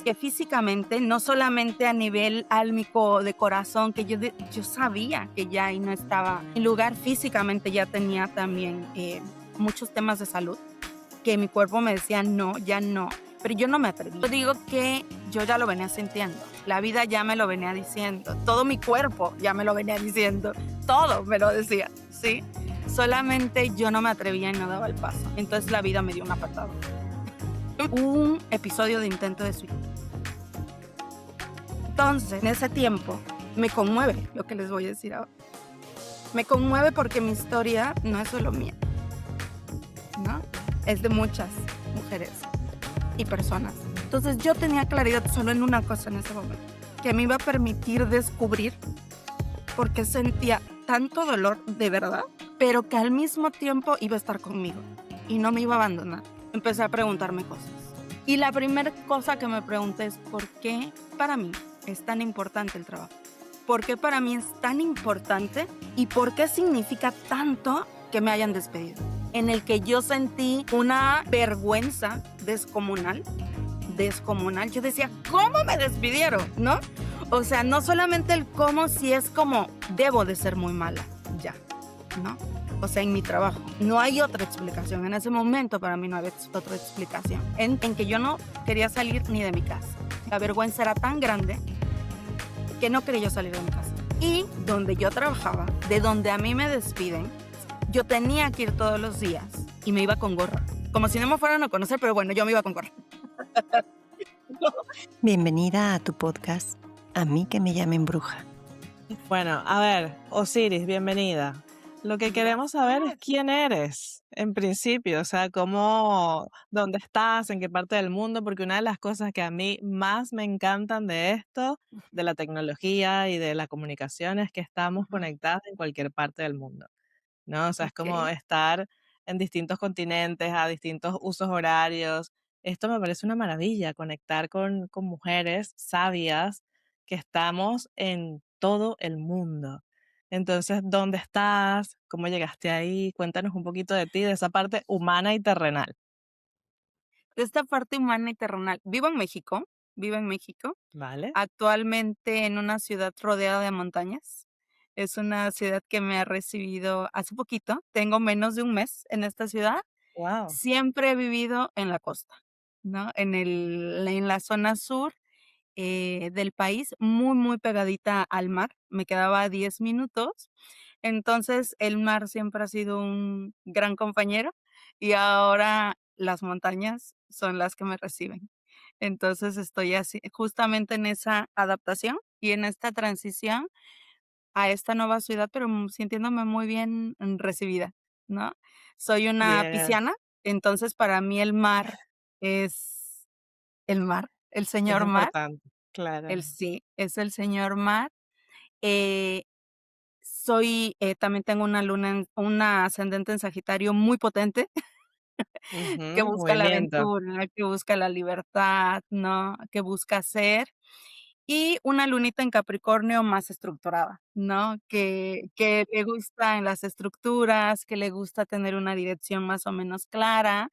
que físicamente, no solamente a nivel álmico de corazón, que yo sabía que ya ahí no estaba en lugar, físicamente ya tenía también muchos temas de salud, que mi cuerpo me decía no, ya no, pero yo no me atreví. Yo digo que yo ya lo venía sintiendo, la vida ya me lo venía diciendo, todo mi cuerpo ya me lo venía diciendo, todo me lo decía, ¿sí? Solamente yo no me atrevía y no daba el paso. Entonces la vida me dio una patada. Un episodio de intento de suicidio. Entonces, en ese tiempo, me conmueve lo que les voy a decir ahora. Me conmueve porque mi historia no es solo mía, ¿no? Es de muchas mujeres y personas. Entonces, yo tenía claridad solo en una cosa en ese momento, que me iba a permitir descubrir por qué sentía tanto dolor de verdad, pero que al mismo tiempo iba a estar conmigo y no me iba a abandonar. Empecé a preguntarme cosas. Y la primera cosa que me pregunté es ¿por qué para mí es tan importante el trabajo? ¿Por qué para mí es tan importante? ¿Y por qué significa tanto que me hayan despedido? En el que yo sentí una vergüenza descomunal. Yo decía, ¿cómo me despidieron? ¿No? O sea, no solamente el cómo, si es como, debo de ser muy mala, ya, ¿no? O sea, en mi trabajo. No hay otra explicación. En ese momento para mí no había otra explicación. En que yo no quería salir ni de mi casa. La vergüenza era tan grande que no quería yo salir de mi casa. Y donde yo trabajaba, de donde a mí me despiden, yo tenía que ir todos los días y me iba con gorra. Como si no me fueran a conocer, pero bueno, yo me iba con gorra. Bienvenida a tu podcast, A mí que me llamen bruja. Bueno, a ver, Osiris, bienvenida. Lo que queremos saber es quién eres, en principio, o sea, dónde estás, en qué parte del mundo, porque una de las cosas que a mí más me encantan de esto, de la tecnología y de la comunicación, es que estamos conectadas en cualquier parte del mundo, ¿no? O sea, es como Ok. estar en distintos continentes, a distintos usos horarios. Esto me parece una maravilla, conectar con mujeres sabias que estamos en todo el mundo. Entonces, ¿dónde estás? ¿Cómo llegaste ahí? Cuéntanos un poquito de ti, de esa parte humana y terrenal. De esta parte humana y terrenal. Vivo en México, ¿Vale? actualmente en una ciudad rodeada de montañas. Es una ciudad que me ha recibido hace poquito, tengo menos de un mes en esta ciudad. Wow. Siempre he vivido en la costa, ¿no? En la zona sur del país, muy, muy pegadita al mar. Me quedaba a 10 minutos. Entonces, el mar siempre ha sido un gran compañero y ahora las montañas son las que me reciben. Entonces, estoy así, justamente en esa adaptación y en esta transición a esta nueva ciudad, pero sintiéndome muy bien recibida, ¿no? Soy una Bien, pisciana, entonces para mí el mar es el mar, el es señor mar, importante, claro. sí, es el señor mar. Eh, también tengo una una ascendente en Sagitario muy potente, que Ujú, busca la movimiento. aventura, que busca la libertad, ¿no? Que busca ser. Y una lunita en Capricornio más estructurada, ¿no? Que le gusta en las estructuras, que le gusta tener una dirección más o menos clara,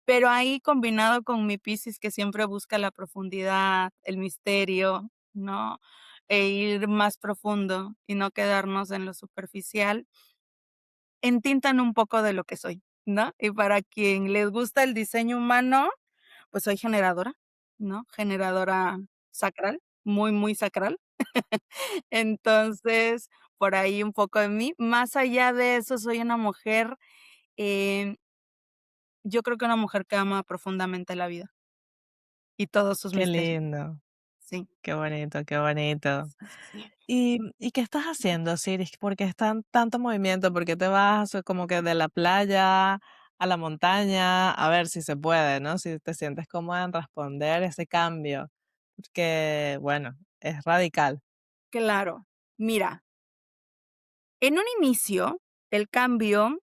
pero ahí combinado con mi Piscis, que siempre busca la profundidad, el misterio, ¿no? E ir más profundo y no quedarnos en lo superficial, entintan un poco de lo que soy, ¿no? Y para quien les gusta el diseño humano, pues soy generadora, ¿no? Generadora sacral, muy, muy sacral. Entonces, por ahí un poco de mí. Más allá de eso, soy una mujer, eh, yo creo que una mujer que ama profundamente la vida y todos sus Qué misterios. lindo, Sí, qué bonito, qué bonito. sí, sí. ¿Y qué estás haciendo, Siris? ¿Por qué es tanto movimiento? ¿Por qué te vas como que de la playa a la montaña? A ver si se puede, ¿no? Si te sientes cómoda en responder ese cambio, porque, bueno, es radical. Claro. Mira, en un inicio, el cambio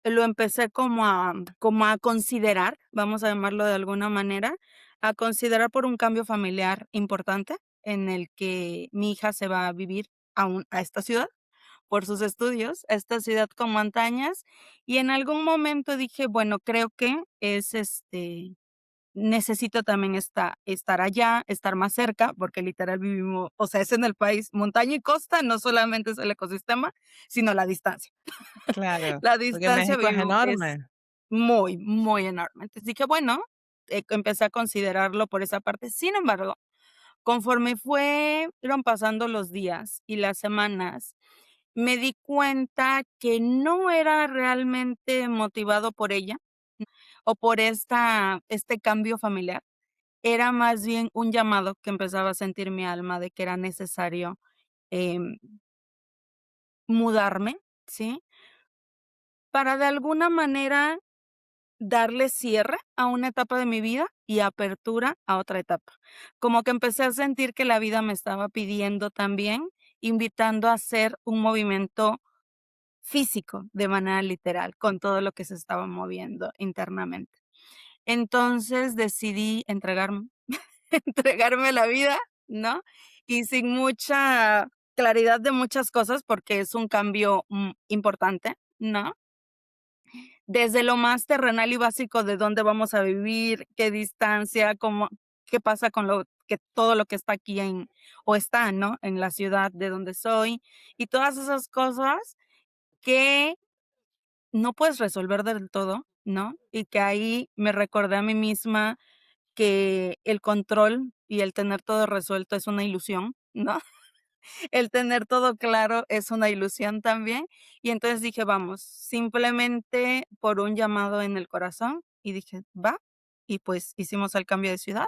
lo empecé como a considerar, vamos a llamarlo de alguna manera, a considerar por un cambio familiar importante en el que mi hija se va a vivir a esta ciudad por sus estudios, a esta ciudad con montañas, y en algún momento dije, bueno, creo que es necesito también estar allá, estar más cerca, porque literal vivimos, o sea, es en el país, montaña y costa, no solamente es el ecosistema, sino la distancia. Claro, La porque distancia México es vivimos es enorme. muy, muy enorme. Entonces dije, bueno, empecé a considerarlo por esa parte. Sin embargo, conforme fueron pasando los días y las semanas, me di cuenta que no era realmente motivado por ella, o por este cambio familiar. Era más bien un llamado que empezaba a sentir mi alma de que era necesario, em, mudarme, ¿sí? Para de alguna manera darle cierre a una etapa de mi vida y apertura a otra etapa. Como que empecé a sentir que la vida me estaba pidiendo también, invitando a hacer un movimiento físico de manera literal, con todo lo que se estaba moviendo internamente. Entonces decidí entregarme, entregarme a la vida, ¿no? Y sin mucha claridad de muchas cosas, porque es un cambio, importante, ¿no? Desde lo más terrenal y básico de dónde vamos a vivir, qué distancia, cómo qué pasa con lo que todo lo que está aquí o está, ¿no? En la ciudad de donde soy, y todas esas cosas que no puedes resolver del todo, ¿no? Y que ahí me recordé a mí misma que el control y el tener todo resuelto es una ilusión, ¿no? El tener todo claro es una ilusión también. Y entonces dije: "Vamos", simplemente por un llamado en el corazón, y dije: "Va", y pues hicimos el cambio de ciudad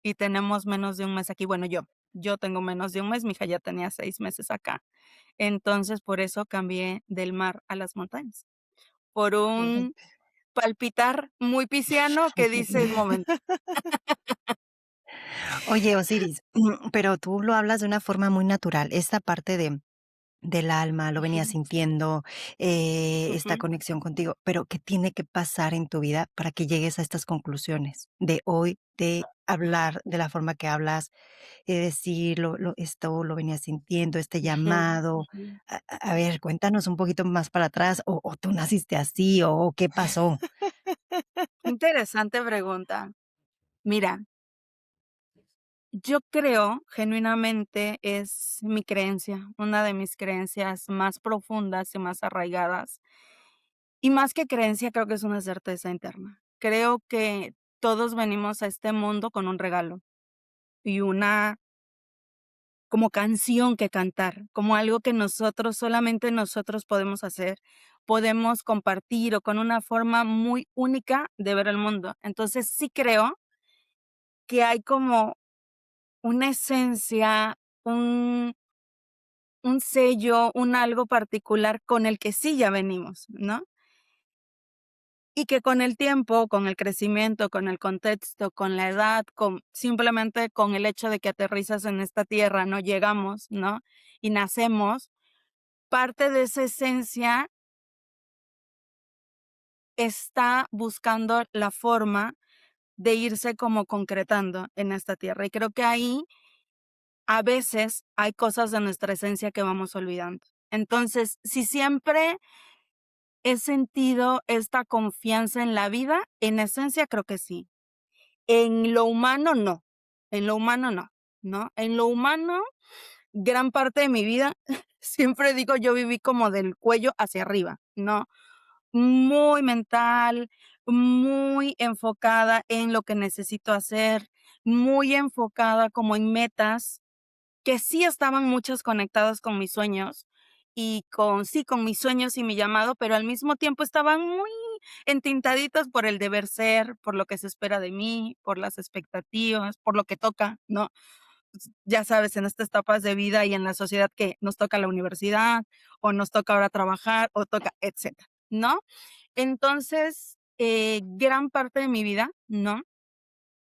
y tenemos menos de un mes aquí. Bueno, yo tengo menos de un mes, mi hija ya tenía 6 meses acá. Entonces, por eso cambié del mar a las montañas, por un palpitar muy pisciano que dice: "Es momento". Oye, Osiris, pero tú lo hablas de una forma muy natural. Esta parte del alma, lo venías Ujú, sintiendo, esta ujú, conexión contigo, pero ¿qué tiene que pasar en tu vida para que llegues a estas conclusiones de hoy, de hablar de la forma que hablas, de decir esto lo venías sintiendo, este ujú, llamado? ujú. A ver, cuéntanos un poquito más para atrás, o tú naciste así, o qué pasó. Interesante pregunta. Mira, yo creo genuinamente es mi creencia, una de mis creencias más profundas y más arraigadas. Y más que creencia, creo que es una certeza interna. Creo que todos venimos a este mundo con un regalo y una como canción que cantar, como algo que nosotros, solamente nosotros podemos hacer, podemos compartir o con una forma muy única de ver el mundo. Entonces sí creo que hay como una esencia, un sello, un algo particular con el que sí ya venimos, ¿no? Y que con el tiempo, con el crecimiento, con el contexto, con la edad, con simplemente con el hecho de que aterrizas en esta tierra, ¿no? Llegamos, ¿no? Y nacemos, parte de esa esencia está buscando la forma de irse como concretando en esta tierra. Y creo que ahí a veces hay cosas de nuestra esencia que vamos olvidando. Entonces, si siempre he sentido esta confianza en la vida, en esencia creo que sí. En lo humano no, en lo humano no, ¿no? En lo humano, gran parte de mi vida, siempre digo, yo viví como del cuello hacia arriba, ¿no? Muy mental, muy enfocada en lo que necesito hacer, muy enfocada como en metas que sí estaban muchas conectadas con mis sueños y con mis sueños y mi llamado, pero al mismo tiempo estaban muy entintaditas por el deber ser, por lo que se espera de mí, por las expectativas, por lo que toca, ¿no? Ya sabes, en estas etapas de vida y en la sociedad que nos toca la universidad, o nos toca ahora trabajar, o toca, etcétera, ¿no? Entonces, gran parte de mi vida, ¿no?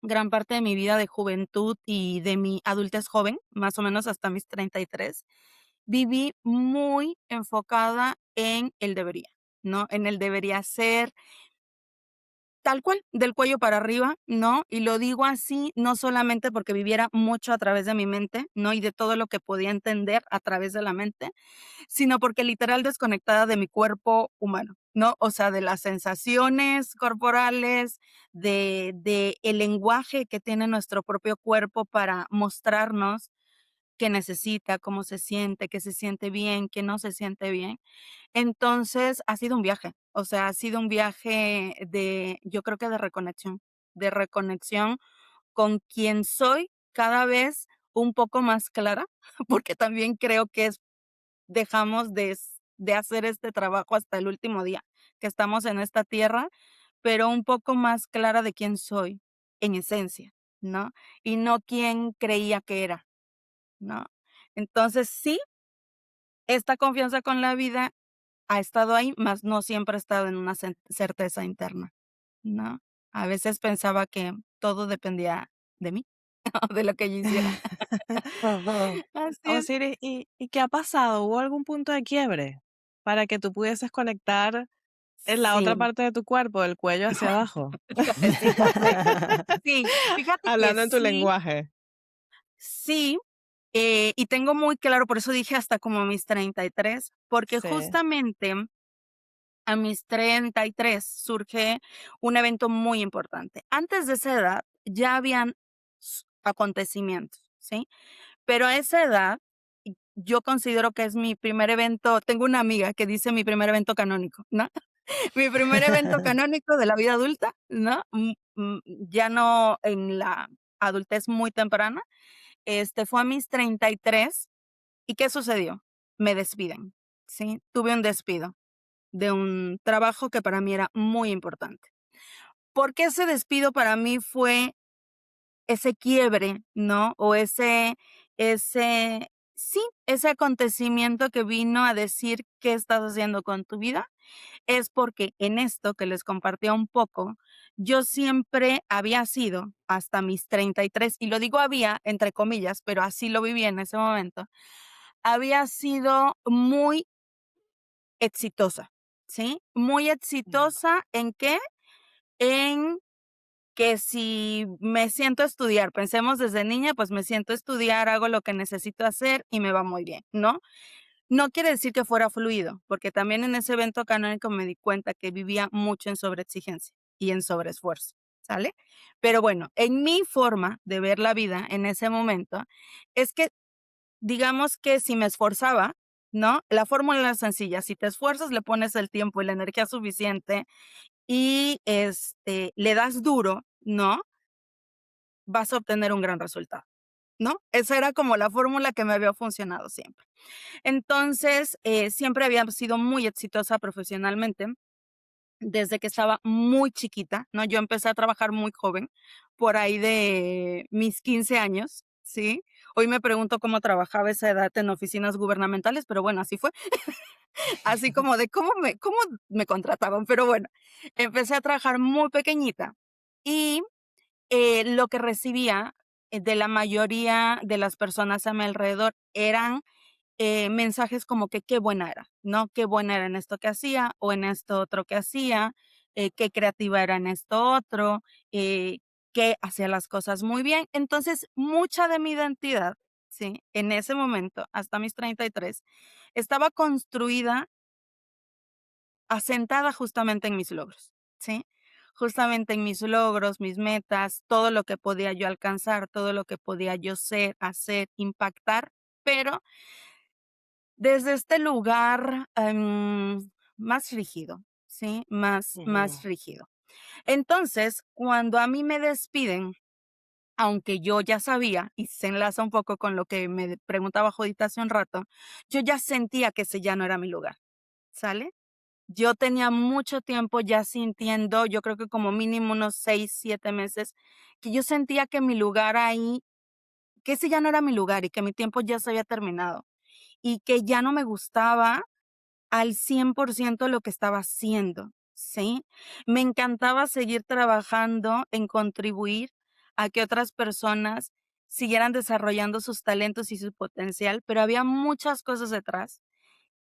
Gran parte de mi vida de juventud y de mi adultez joven, más o menos hasta mis 33, viví muy enfocada en el debería, ¿no? En el debería ser, tal cual, del cuello para arriba, ¿no? Y lo digo así, no solamente porque viviera mucho a través de mi mente, ¿no? Y de todo lo que podía entender a través de la mente, sino porque literal desconectada de mi cuerpo humano. ¿no? O sea, de las sensaciones corporales, de el lenguaje que tiene nuestro propio cuerpo para mostrarnos qué necesita, cómo se siente, qué se siente bien, qué no se siente bien. Entonces, ha sido un viaje, o sea, ha sido un viaje yo creo que de reconexión con quien soy cada vez un poco más clara, porque también creo que dejamos de hacer este trabajo hasta el último día que estamos en esta tierra, pero un poco más clara de quién soy en esencia, ¿no? Y no quién creía que era, ¿no? Entonces, sí, esta confianza con la vida ha estado ahí, mas no siempre ha estado en una certeza interna, ¿no? A veces pensaba que todo dependía de mí, de lo que yo hiciera. Así es. Osiris, ¿y qué ha pasado? ¿Hubo algún punto de quiebre para que tú pudieses conectar en la otra Sí, parte de tu cuerpo, del cuello hacia abajo? fíjate que Hablando en tu sí, lenguaje. sí, y tengo muy claro, por eso dije hasta como mis 33, porque Sí. justamente a mis 33 surge un evento muy importante. Antes de esa edad ya habían acontecimientos, ¿sí? Pero a esa edad yo considero que es mi primer evento. Tengo una amiga que dice mi primer evento canónico, ¿no? Mi primer evento canónico de la vida adulta, ¿no? Ya no en la adultez muy temprana. Fue a mis 33. ¿Y qué sucedió? Me despiden, ¿sí? Tuve un despido de un trabajo que para mí era muy importante. ¿Por qué ese despido para mí fue ese quiebre, ¿no? O sí, ese acontecimiento que vino a decir qué estás haciendo con tu vida? Es porque en esto que les compartía un poco, yo siempre había sido, hasta mis 33, y lo digo había entre comillas, pero así lo viví en ese momento, había sido muy exitosa, ¿sí? Muy Mm. exitosa, ¿en qué? En que si me siento a estudiar, pensemos desde niña, pues me siento a estudiar, hago lo que necesito hacer y me va muy bien, ¿no? No quiere decir que fuera fluido, porque también en ese evento canónico me di cuenta que vivía mucho en sobreexigencia y en sobreesfuerzo, ¿sale? Pero bueno, en mi forma de ver la vida en ese momento es que, digamos que si me esforzaba, ¿no? La fórmula es sencilla, si te esfuerzas, le pones el tiempo y la energía suficiente y le das duro, ¿no? Vas a obtener un gran resultado, ¿no? Esa era como la fórmula que me había funcionado siempre. Entonces, siempre había sido muy exitosa profesionalmente desde que estaba muy chiquita, ¿no? Yo empecé a trabajar muy joven, por ahí de mis 15 años, ¿sí? Hoy me pregunto cómo trabajaba esa edad en oficinas gubernamentales, pero bueno, así fue. Así como de cómo me contrataban, pero bueno, empecé a trabajar muy pequeñita y lo que recibía de la mayoría de las personas a mi alrededor eran mensajes como que qué buena era, ¿no? Qué buena era en esto que hacía o en esto otro que hacía, qué creativa era en esto otro, eh, que hacía las cosas muy bien. Entonces, mucha de mi identidad, ¿sí? En ese momento, hasta mis 33, estaba construida, asentada justamente en mis logros, ¿sí? Justamente en mis logros, mis metas, todo lo que podía yo alcanzar, todo lo que podía yo ser, hacer, impactar, pero desde este lugar, más rígido, ¿sí? Más Ujú. rígido. Entonces, cuando a mí me despiden, aunque yo ya sabía, y se enlaza un poco con lo que me preguntaba Judith hace un rato, yo ya sentía que ese ya no era mi lugar, ¿sale? Yo tenía mucho tiempo ya sintiendo, yo creo que como mínimo unos 6, 7 meses, que yo sentía que mi lugar ahí, que ese ya no era mi lugar y que mi tiempo ya se había terminado y que ya no me gustaba al 100% lo que estaba haciendo, ¿sí? Me encantaba seguir trabajando en contribuir a que otras personas siguieran desarrollando sus talentos y su potencial, pero había muchas cosas detrás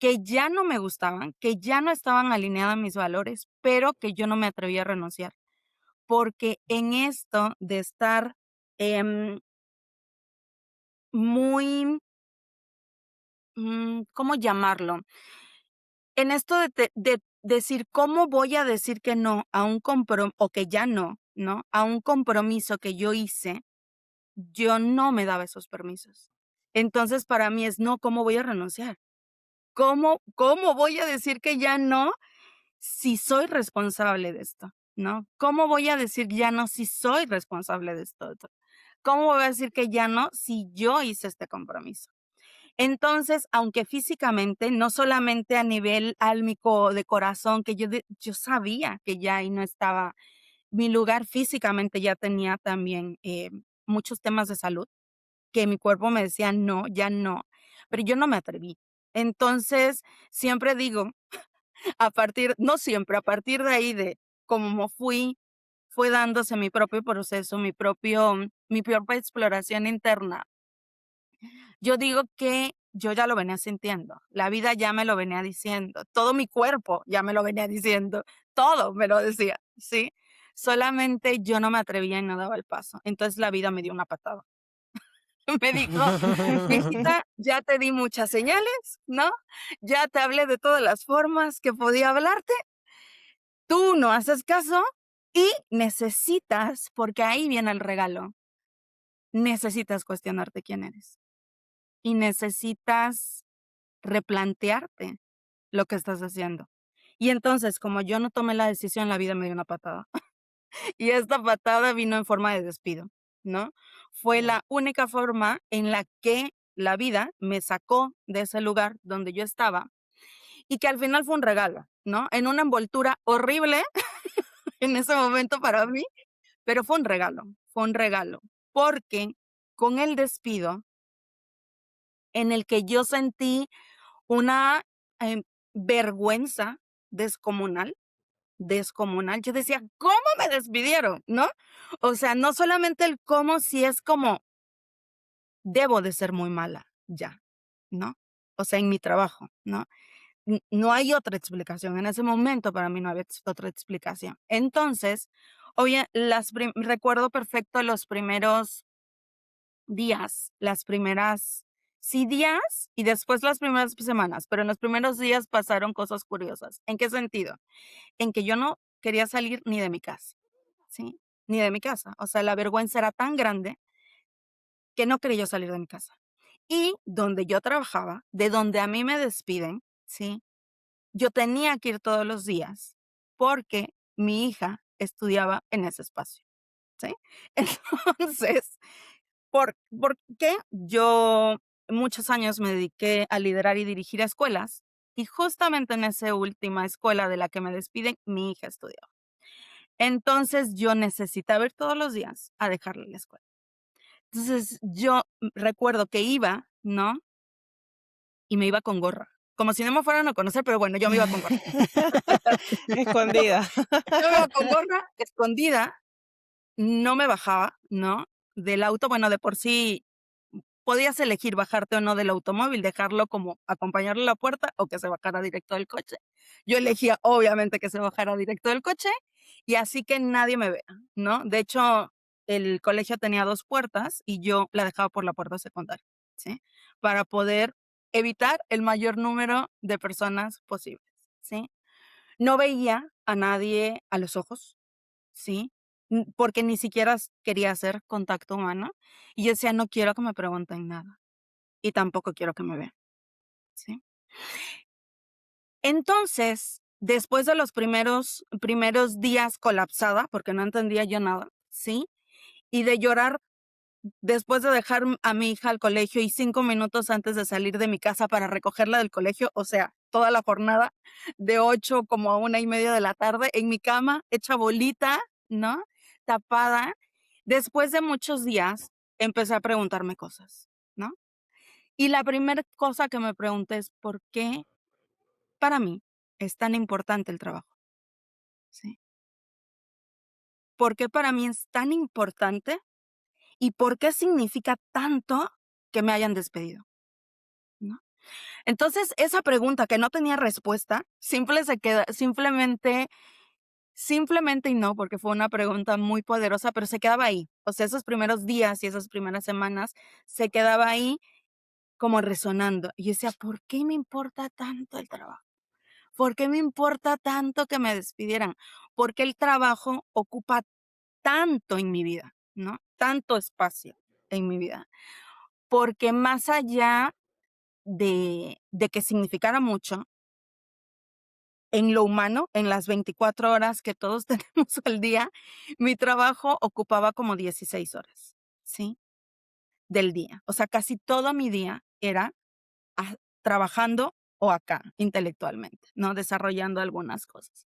que ya no me gustaban, que ya no estaban alineadas a mis valores, pero que yo no me atrevía a renunciar, porque en esto de estar em, muy, ¿cómo llamarlo? En esto de decir, ¿cómo voy a decir que no a un compromiso, o que ya no, ¿no? A un compromiso que yo hice, yo no me daba esos permisos. Entonces, para mí es, no, ¿cómo voy a renunciar? ¿Cómo voy a decir que ya no si soy responsable de esto? ¿No? ¿Cómo voy a decir ya no si soy responsable de esto? ¿Cómo voy a decir que ya no si yo hice este compromiso? Entonces, aunque físicamente, no solamente a nivel álmico de corazón, que yo sabía que ya ahí no estaba mi lugar físicamente, ya tenía también muchos temas de salud, que mi cuerpo me decía, no, ya no, pero yo no me atreví. Entonces, siempre digo, no siempre, a partir de ahí, de cómo fue dándose mi propio proceso, mi propia exploración interna. Yo digo que yo ya lo venía sintiendo, la vida ya me lo venía diciendo, todo mi cuerpo ya me lo venía diciendo, todo me lo decía, ¿sí? Solamente yo no me atrevía y no daba el paso. Entonces la vida me dio una patada. Me dijo, viejita, ya te di muchas señales, ¿no? Ya te hablé de todas las formas que podía hablarte, tú no haces caso y necesitas, porque ahí viene el regalo, necesitas cuestionarte quién eres y necesitas replantearte lo que estás haciendo. Y entonces, como yo no tomé la decisión, la vida me dio una patada. Y esta patada vino en forma de despido, ¿no? Fue la única forma en la que la vida me sacó de ese lugar donde yo estaba y que al final fue un regalo, ¿no? En una envoltura horrible en ese momento para mí, pero fue un regalo, porque con el despido en el que yo sentí una vergüenza descomunal, descomunal. Yo decía, ¿cómo me despidieron? ¿No? O sea, no solamente el cómo, si es como, debo de ser muy mala ya, ¿no? O sea, en mi trabajo, ¿no? No hay otra explicación. En ese momento para mí no había otra explicación. Entonces, oye, recuerdo perfecto los primeros días, las primeras, sí, días y después las primeras semanas, pero en los primeros días pasaron cosas curiosas. ¿En qué sentido? En que yo no quería salir ni de mi casa, ¿sí? Ni de mi casa. O sea, la vergüenza era tan grande que no quería yo salir de mi casa. Y donde yo trabajaba, de donde a mí me despiden, ¿sí? Yo tenía que ir todos los días porque mi hija estudiaba en ese espacio, ¿sí? Entonces, ¿por qué? Yo muchos años me dediqué a liderar y dirigir escuelas y justamente en esa última escuela de la que me despiden, mi hija estudió. Entonces yo necesitaba ir todos los días a dejarle la escuela. Entonces yo recuerdo que iba, ¿no? Y me iba con gorra, como si no me fueran a conocer, pero bueno, yo me iba con gorra. Escondida. Yo me iba con gorra, escondida, no me bajaba, ¿no? Del auto, bueno, de por sí podías elegir bajarte o no del automóvil, dejarlo como acompañarlo a la puerta o que se bajara directo del coche. Yo elegía, obviamente, que se bajara directo del coche y así que nadie me vea, ¿no? De hecho, el colegio tenía 2 puertas y yo la dejaba por la puerta secundaria, ¿sí? Para poder evitar el mayor número de personas posibles, ¿sí? No veía a nadie a los ojos, ¿sí? Porque ni siquiera quería hacer contacto humano. Y yo decía, no quiero que me pregunten nada y tampoco quiero que me vean, ¿sí? Entonces, después de los primeros días colapsada, porque no entendía yo nada, ¿sí? Y de llorar después de dejar a mi hija al colegio y 5 minutos antes de salir de mi casa para recogerla del colegio, o sea, toda la jornada de 8 como a 1:30 de la tarde en mi cama, hecha bolita, ¿no? Tapada. Después de muchos días, empecé a preguntarme cosas, ¿no? Y la primera cosa que me pregunté es, ¿por qué para mí es tan importante el trabajo? ¿Sí? ¿Por qué para mí es tan importante y por qué significa tanto que me hayan despedido? ¿No? Entonces, esa pregunta que no tenía respuesta, simplemente y no, porque fue una pregunta muy poderosa, pero se quedaba ahí. O sea, esos primeros días y esas primeras semanas se quedaba ahí como resonando. Y yo decía, ¿por qué me importa tanto el trabajo? ¿Por qué me importa tanto que me despidieran? Porque el trabajo ocupa tanto en mi vida, ¿no? Tanto espacio en mi vida. Porque más allá de que significara mucho, en lo humano, en las 24 horas que todos tenemos al día, mi trabajo ocupaba como 16 horas, ¿sí? Del día. O sea, casi todo mi día era trabajando o acá, intelectualmente, ¿no? Desarrollando algunas cosas.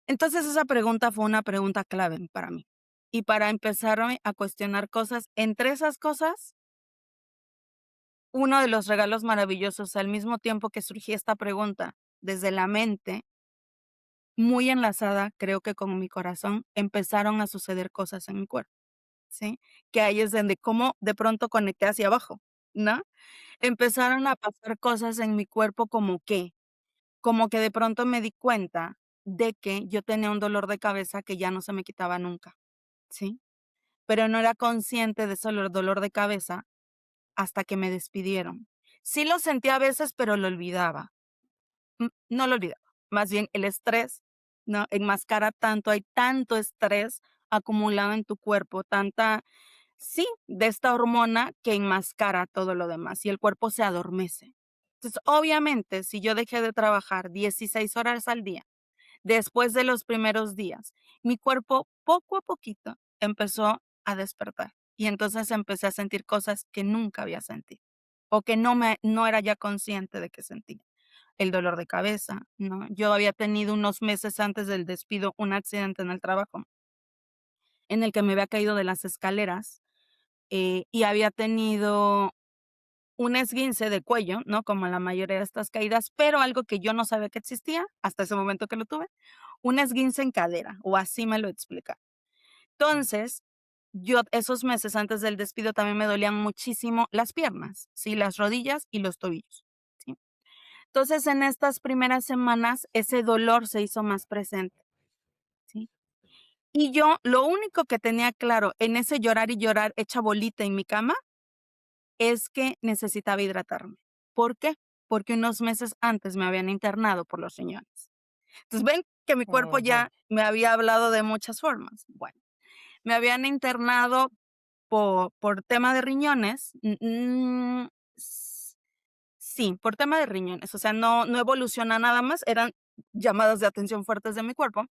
Entonces, esa pregunta fue una pregunta clave para mí. Y para empezarme a cuestionar cosas, entre esas cosas, uno de los regalos maravillosos, al mismo tiempo que surgía esta pregunta desde la mente, muy enlazada, creo que con mi corazón, empezaron a suceder cosas en mi cuerpo, ¿sí? Que ahí es donde como de pronto conecté hacia abajo, ¿no? Empezaron a pasar cosas en mi cuerpo como que de pronto me di cuenta de que yo tenía un dolor de cabeza que ya no se me quitaba nunca, ¿sí? Pero no era consciente de ese dolor de cabeza hasta que me despidieron. Sí lo sentía a veces, pero lo olvidaba. No lo olvidaba. Más bien el estrés, ¿no? Enmascara tanto, hay tanto estrés acumulado en tu cuerpo, tanta, sí, de esta hormona que enmascara todo lo demás y el cuerpo se adormece. Entonces, obviamente, si yo dejé de trabajar 16 horas al día, después de los primeros días, mi cuerpo poco a poquito empezó a despertar y entonces empecé a sentir cosas que nunca había sentido o que no era ya consciente de que sentía. El dolor de cabeza, ¿no? Yo había tenido unos meses antes del despido un accidente en el trabajo en el que me había caído de las escaleras, y había tenido un esguince de cuello, ¿no? Como la mayoría de estas caídas, pero algo que yo no sabía que existía hasta ese momento que lo tuve, un esguince en cadera, o así me lo explica. Entonces, yo esos meses antes del despido también me dolían muchísimo las piernas, ¿sí? Las rodillas y los tobillos, ¿sí? Entonces, en estas primeras semanas, ese dolor se hizo más presente, ¿sí? Y yo lo único que tenía claro en ese llorar y llorar hecha bolita en mi cama es que necesitaba hidratarme. ¿Por qué? Porque unos meses antes me habían internado por los riñones. Entonces, ven que mi cuerpo Ujú. ya me había hablado de muchas formas. Bueno, me habían internado por tema de riñones. Sí, por tema de riñones. O sea, no evoluciona nada más, eran llamadas de atención fuertes de mi cuerpo.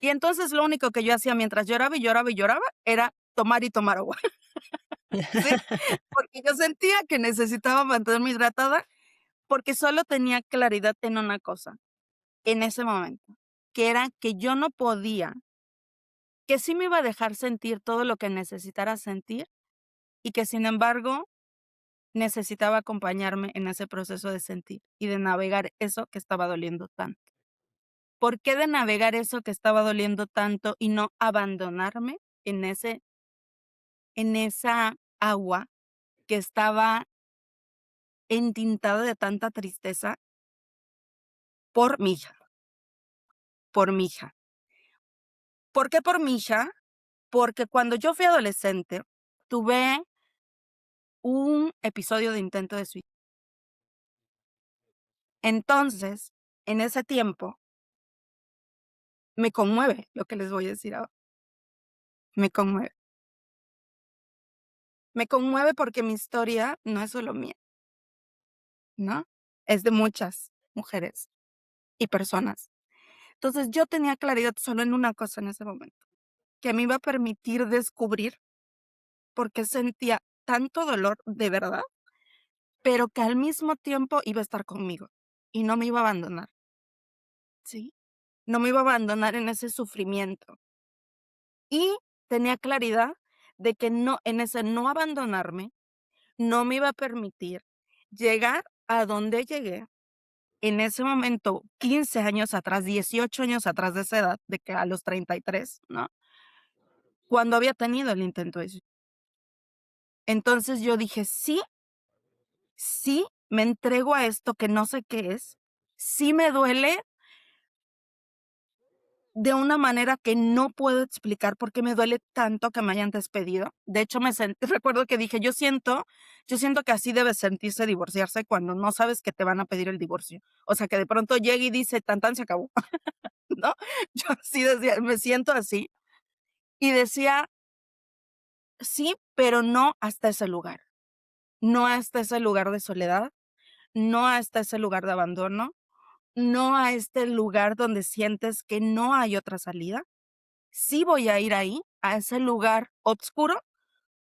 Y entonces lo único que yo hacía mientras lloraba y lloraba y lloraba era tomar y tomar agua, ¿sí? Porque yo sentía que necesitaba mantenerme hidratada, porque solo tenía claridad en una cosa, en ese momento, que era que yo no podía, que sí me iba a dejar sentir todo lo que necesitara sentir y que sin embargo necesitaba acompañarme en ese proceso de sentir y de navegar eso que estaba doliendo tanto. ¿Por qué de navegar eso que estaba doliendo tanto y no abandonarme en esa agua que estaba entintada de tanta tristeza por mi hija, por mi hija? ¿Por qué por mi hija? Porque cuando yo fui adolescente, tuve un episodio de intento de suicidio. Entonces, en ese tiempo, me conmueve lo que les voy a decir ahora. Me conmueve. Me conmueve porque mi historia no es solo mía, ¿no? Es de muchas mujeres y personas. Entonces, yo tenía claridad solo en una cosa en ese momento, que me iba a permitir descubrir por qué sentía tanto dolor de verdad, pero que al mismo tiempo iba a estar conmigo y no me iba a abandonar, ¿sí? No me iba a abandonar en ese sufrimiento. Y tenía claridad de que no, en ese no abandonarme, no me iba a permitir llegar a donde llegué en ese momento, 15 años atrás, 18 años atrás de esa edad, de que a los 33, ¿no? Cuando había tenido el intento de suicidio. Entonces yo dije: "Sí, sí, me entrego a esto que no sé qué es, sí me duele, de una manera que no puedo explicar por qué me duele tanto que me hayan despedido. De hecho, recuerdo que dije, yo siento que así debe sentirse divorciarse cuando no sabes que te van a pedir el divorcio. O sea, que de pronto llega y dice, tan tan se acabó, ¿no? Yo así decía, me siento así. Y decía, sí, pero no hasta ese lugar. No hasta ese lugar de soledad, no hasta ese lugar de abandono, no a este lugar donde sientes que no hay otra salida. Sí voy a ir ahí, a ese lugar oscuro,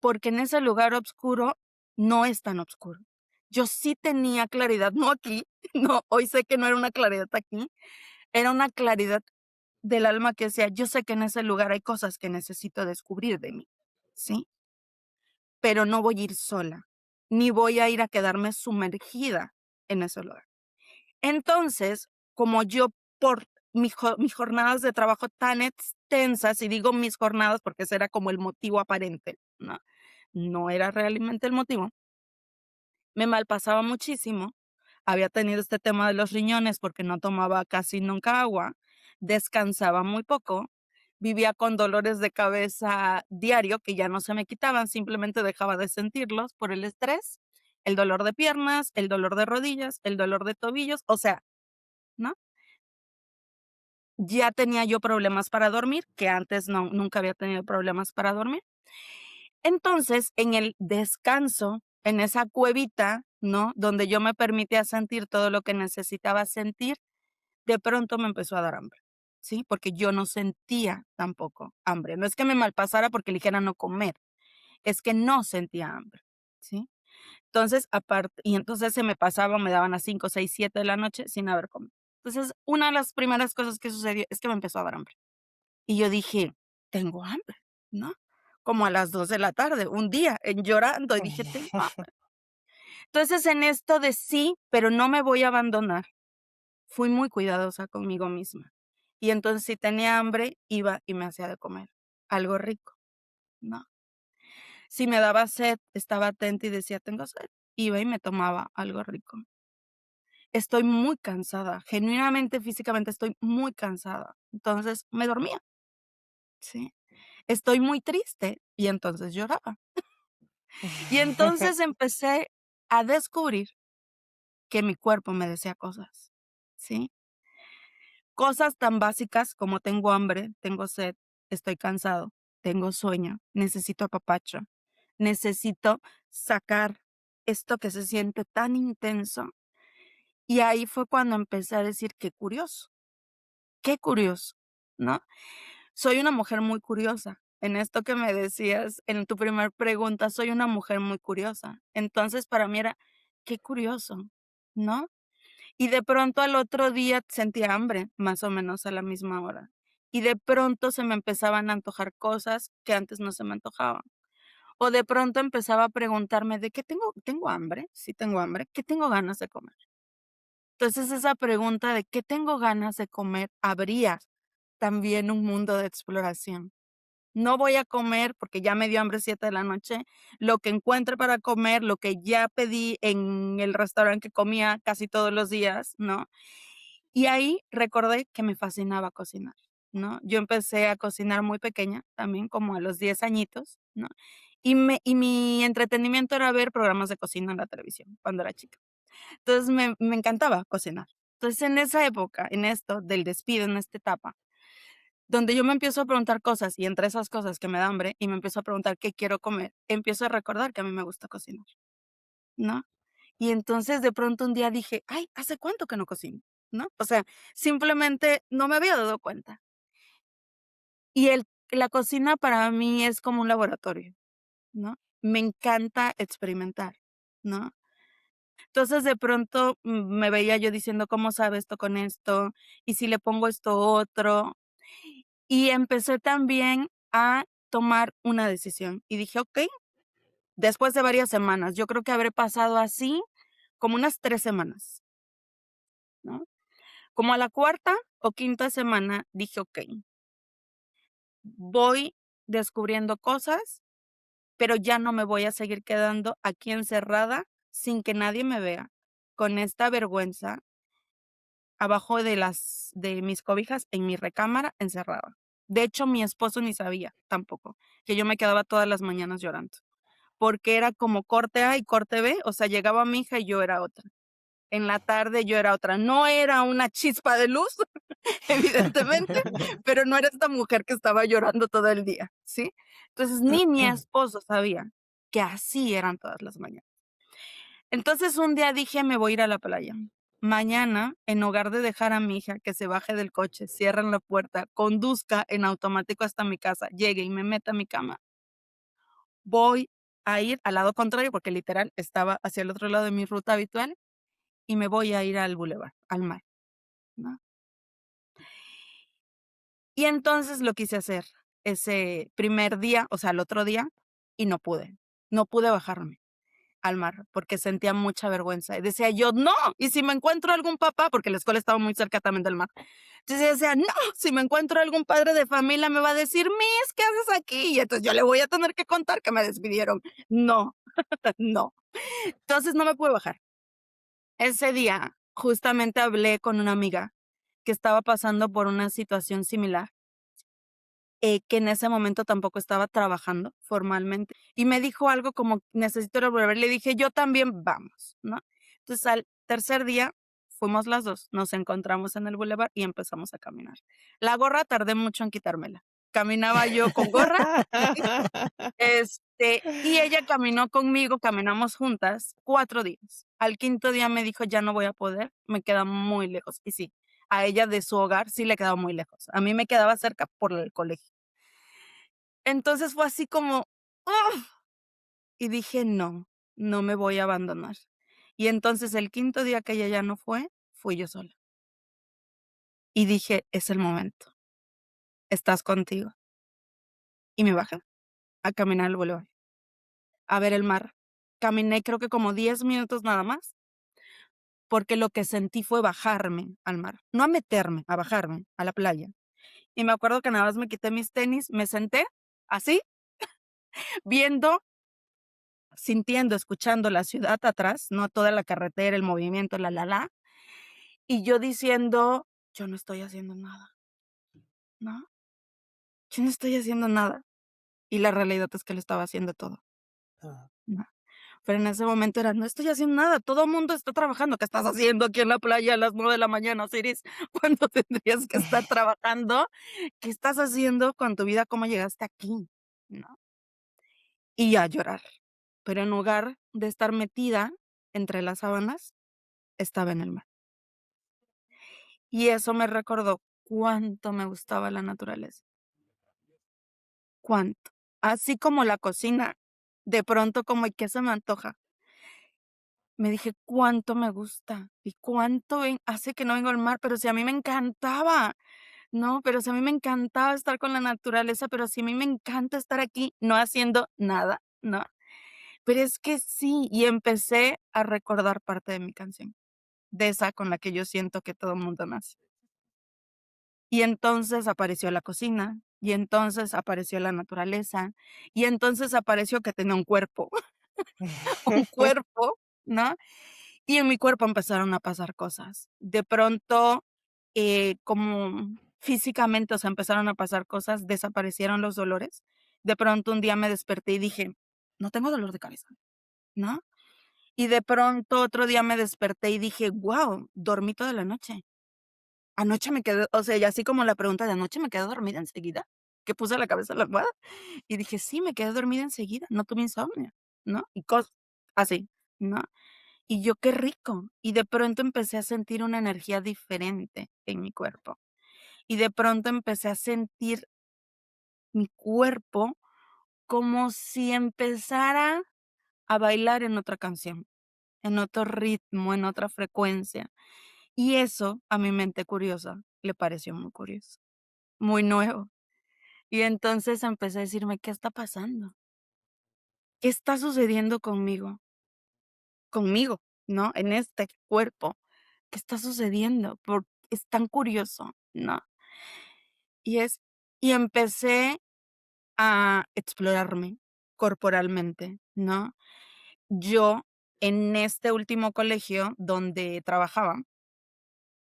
porque en ese lugar oscuro no es tan oscuro. Yo sí tenía claridad, no aquí, no, hoy sé que no era una claridad aquí, era una claridad del alma que decía, yo sé que en ese lugar hay cosas que necesito descubrir de mí, ¿sí? Pero no voy a ir sola, ni voy a ir a quedarme sumergida en ese lugar. Entonces, como yo por mis jornadas de trabajo tan extensas, y digo mis jornadas porque ese era como el motivo aparente, ¿no? No era realmente el motivo, me malpasaba muchísimo. Había tenido este tema de los riñones porque no tomaba casi nunca agua, descansaba muy poco, vivía con dolores de cabeza diario que ya no se me quitaban, simplemente dejaba de sentirlos por el estrés, el dolor de piernas, el dolor de rodillas, el dolor de tobillos, o sea, ¿no? Ya tenía yo problemas para dormir, que antes no, nunca había tenido problemas para dormir. Entonces, en el descanso, en esa cuevita, ¿no? Donde yo me permitía sentir todo lo que necesitaba sentir, de pronto me empezó a dar hambre, ¿sí? Porque yo no sentía tampoco hambre. No es que me malpasara porque eligiera no comer, es que no sentía hambre, ¿sí? Entonces, aparte, y entonces se me pasaba, me daban a 5, 6, 7 de la noche sin haber comido. Entonces, una de las primeras cosas que sucedió es que me empezó a dar hambre. Y yo dije: "Tengo hambre", ¿no? Como a las 2 de la tarde, un día, llorando, y dije: "Tengo hambre". Entonces, en esto de sí, pero no me voy a abandonar, fui muy cuidadosa conmigo misma. Y entonces, si tenía hambre, iba y me hacía de comer, algo rico, ¿no? Si me daba sed, estaba atenta y decía: "Tengo sed", iba y me tomaba algo rico. Estoy muy cansada, genuinamente, físicamente estoy muy cansada. Entonces, me dormía, ¿sí? Estoy muy triste, y entonces lloraba. Y entonces empecé a descubrir que mi cuerpo me decía cosas, ¿sí? Cosas tan básicas como tengo hambre, tengo sed, estoy cansado, tengo sueño, necesito apapacho, necesito sacar esto que se siente tan intenso. Y ahí fue cuando empecé a decir: qué curioso", ¿no? Soy una mujer muy curiosa. En esto que me decías en tu primer pregunta, soy una mujer muy curiosa. Entonces, para mí era, qué curioso, ¿no? Y de pronto al otro día sentía hambre, más o menos a la misma hora. Y de pronto se me empezaban a antojar cosas que antes no se me antojaban. O de pronto empezaba a preguntarme, ¿de qué tengo hambre? Sí tengo hambre, ¿qué tengo ganas de comer? Entonces esa pregunta de qué tengo ganas de comer abría también un mundo de exploración. No voy a comer porque ya me dio hambre 7 de la noche, lo que encuentre para comer, lo que ya pedí en el restaurante que comía casi todos los días, ¿no? Y ahí recordé que me fascinaba cocinar, ¿no? Yo empecé a cocinar muy pequeña, también como a los 10 añitos, ¿no? Y mi entretenimiento era ver programas de cocina en la televisión cuando era chica. Entonces me encantaba cocinar. Entonces en esa época, en esto del despido, en esta etapa, donde yo me empiezo a preguntar cosas, y entre esas cosas que me da hambre, y me empiezo a preguntar qué quiero comer, empiezo a recordar que a mí me gusta cocinar, ¿no? Y entonces de pronto un día dije: "Ay, ¿hace cuánto que no cocino?", ¿no? O sea, simplemente no me había dado cuenta. Y la cocina para mí es como un laboratorio, ¿no? Me encanta experimentar, ¿no? Entonces de pronto me veía yo diciendo: "¿Cómo sabe esto con esto? Y si le pongo esto otro". Y empecé también a tomar una decisión y dije: "Okey", después de varias semanas, yo creo que habré pasado así como unas 3 semanas, ¿no? Como a la cuarta o quinta semana dije: "Okey, voy descubriendo cosas, pero ya no me voy a seguir quedando aquí encerrada sin que nadie me vea, con esta vergüenza abajo de mis cobijas en mi recámara encerrada. De hecho, mi esposo ni sabía tampoco que yo me quedaba todas las mañanas llorando, porque era como corte A y corte B, o sea, llegaba mi hija y yo era otra. En la tarde yo era otra. No era una chispa de luz, evidentemente, pero no era esta mujer que estaba llorando todo el día, ¿sí? Entonces, ni mi esposo sabía que así eran todas las mañanas. Entonces, un día dije: "Me voy a ir a la playa". Mañana, en lugar de dejar a mi hija que se baje del coche, cierren la puerta, conduzca en automático hasta mi casa, llegue y me meta a mi cama, voy a ir al lado contrario, porque literal estaba hacia el otro lado de mi ruta habitual, y me voy a ir al bulevar, al mar, ¿no? Y entonces lo quise hacer ese primer día, o sea, al otro día, y no pude. No pude bajarme al mar porque sentía mucha vergüenza. Y decía yo: "No, y si me encuentro algún papá", porque la escuela estaba muy cerca también del mar. Entonces yo decía: "No, si me encuentro algún padre de familia me va a decir: 'Miss, ¿qué haces aquí?' Y entonces yo le voy a tener que contar que me despidieron". No, no. Entonces no me pude bajar. Ese día justamente hablé con una amiga que estaba pasando por una situación similar, que en ese momento tampoco estaba trabajando formalmente, y me dijo algo como: "Necesito revolver", le dije: "Yo también, vamos", ¿no? Entonces, al tercer día fuimos las 2, nos encontramos en el bulevar y empezamos a caminar. La gorra tardé mucho en quitármela. Caminaba yo con gorra, y ella caminó conmigo, caminamos juntas 4 días. Al quinto día me dijo: "Ya no voy a poder, me queda muy lejos", y sí, a ella de su hogar sí le quedaba muy lejos. A mí me quedaba cerca por el colegio. Entonces fue así como, ¡ugh! Y dije: "No, no me voy a abandonar". Y entonces el quinto día que ella ya no fue, fui yo sola. Y dije: "Es el momento, estás contigo". Y me bajé a caminar al bulevar, a ver el mar. Caminé creo que como 10 minutos nada más, porque lo que sentí fue bajarme al mar, no a meterme, a bajarme a la playa. Y me acuerdo que nada más me quité mis tenis, me senté así, viendo, sintiendo, escuchando la ciudad atrás, ¿no? Toda la carretera, el movimiento, la. Y yo diciendo: "Yo no estoy haciendo nada, ¿no? Yo no estoy haciendo nada". Y la realidad es que lo estaba haciendo todo, ¿no? Pero en ese momento era: "No estoy haciendo nada, todo mundo está trabajando, ¿qué estás haciendo aquí en la playa a las 9 de la mañana, Osiris? Cuando tendrías que estar trabajando, ¿qué estás haciendo con tu vida? ¿Cómo llegaste aquí?", ¿no? Y a llorar, pero en lugar de estar metida entre las sábanas, estaba en el mar. Y eso me recordó cuánto me gustaba la naturaleza. Cuánto. Así como la cocina, de pronto como: "¿Y qué se me antoja?". Me dije: "Cuánto me gusta y cuánto hace que no vengo al mar", pero si a mí me encantaba, ¿no? Pero si a mí me encantaba estar con la naturaleza, pero si a mí me encanta estar aquí no haciendo nada, ¿no? Pero es que sí, y empecé a recordar parte de mi canción, de esa con la que yo siento que todo mundo nace. Y entonces apareció la cocina, y entonces apareció la naturaleza, y entonces apareció que tenía un cuerpo, un cuerpo, ¿no? Y en mi cuerpo empezaron a pasar cosas. De pronto, como físicamente, o sea, empezaron a pasar cosas, desaparecieron los dolores. De pronto un día me desperté y dije: "No tengo dolor de cabeza", ¿no? Y de pronto otro día me desperté y dije: "Guau, dormí toda la noche". Anoche me quedé, o sea, y así como la pregunta de anoche me quedé dormida enseguida, que puse la cabeza en la almohada, y dije: "Sí, me quedé dormida enseguida, no tuve insomnio", ¿no? Y así, ¿no? Y yo: "Qué rico". Y de pronto empecé a sentir una energía diferente en mi cuerpo, y de pronto empecé a sentir mi cuerpo como si empezara a bailar en otra canción, en otro ritmo, en otra frecuencia. Y eso a mi mente curiosa le pareció muy curioso, muy nuevo. Y entonces empecé a decirme: "¿Qué está pasando? ¿Qué está sucediendo conmigo? Conmigo, ¿no? En este cuerpo. ¿Qué está sucediendo? Es tan curioso", ¿no? Y es y empecé a explorarme corporalmente, ¿no? Yo, en este último colegio donde trabajaba,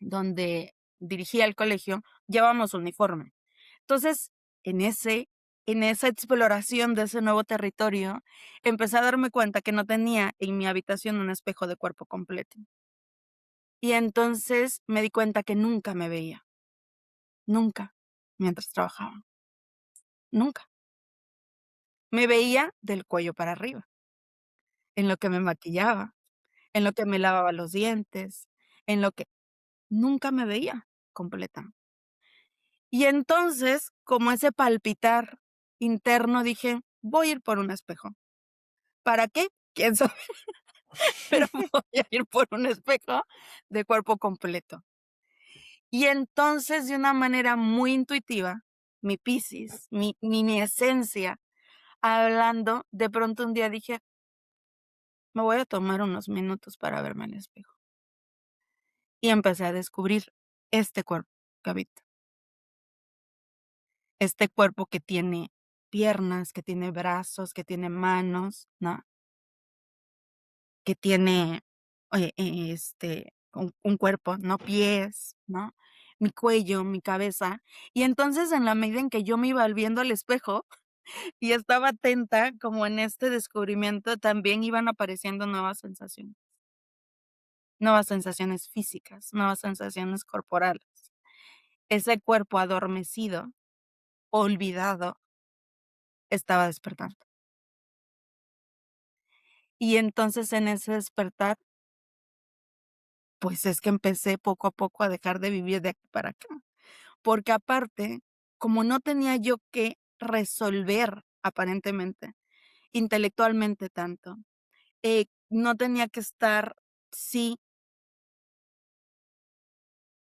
donde dirigía el colegio, llevábamos uniforme. Entonces, en ese en esa exploración de ese nuevo territorio, empecé a darme cuenta que no tenía en mi habitación un espejo de cuerpo completo. Y entonces me di cuenta que nunca me veía, nunca, mientras trabajaba, nunca. Me veía del cuello para arriba, en lo que me maquillaba, en lo que me lavaba los dientes, en lo que nunca me veía completa. Y entonces, como ese palpitar interno, dije: "Voy a ir por un espejo". ¿Para qué? Quién sabe, pero voy a ir por un espejo de cuerpo completo. Y entonces, de una manera muy intuitiva, mi Piscis, mi esencia, hablando, de pronto un día dije: "Me voy a tomar unos minutos para verme al espejo". Y empecé a descubrir este cuerpo que habito, este cuerpo que tiene piernas, que tiene brazos, que tiene manos, ¿no? Que tiene, un cuerpo, ¿no? Pies, ¿no? Mi cuello, mi cabeza. Y entonces, en la medida en que yo me iba viendo al espejo y estaba atenta como en este descubrimiento, también iban apareciendo nuevas sensaciones físicas, nuevas sensaciones corporales. Ese cuerpo adormecido, olvidado, estaba despertando. Y entonces, en ese despertar, pues, es que empecé poco a poco a dejar de vivir de aquí para acá. Porque aparte, como no tenía yo que resolver aparentemente, intelectualmente tanto, no tenía que estar sí,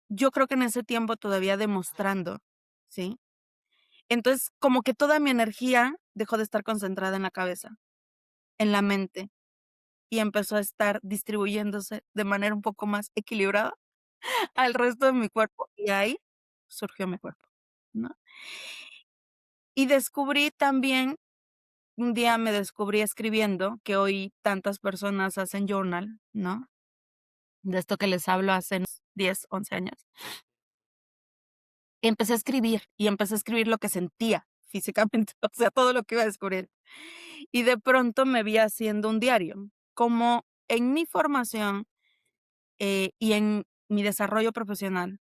yo creo que en ese tiempo todavía demostrando, ¿sí? Entonces, como que toda mi energía dejó de estar concentrada en la cabeza, en la mente, y empezó a estar distribuyéndose de manera un poco más equilibrada al resto de mi cuerpo, y ahí surgió mi cuerpo, ¿no? Y descubrí también un día me descubrí escribiendo, que hoy tantas personas hacen journal, ¿no? De esto que les hablo hace unos 10, 11 años. Empecé a escribir, y empecé a escribir lo que sentía físicamente, o sea, todo lo que iba a descubrir. Y de pronto me vi haciendo un diario. Como en mi formación, y en mi desarrollo profesional,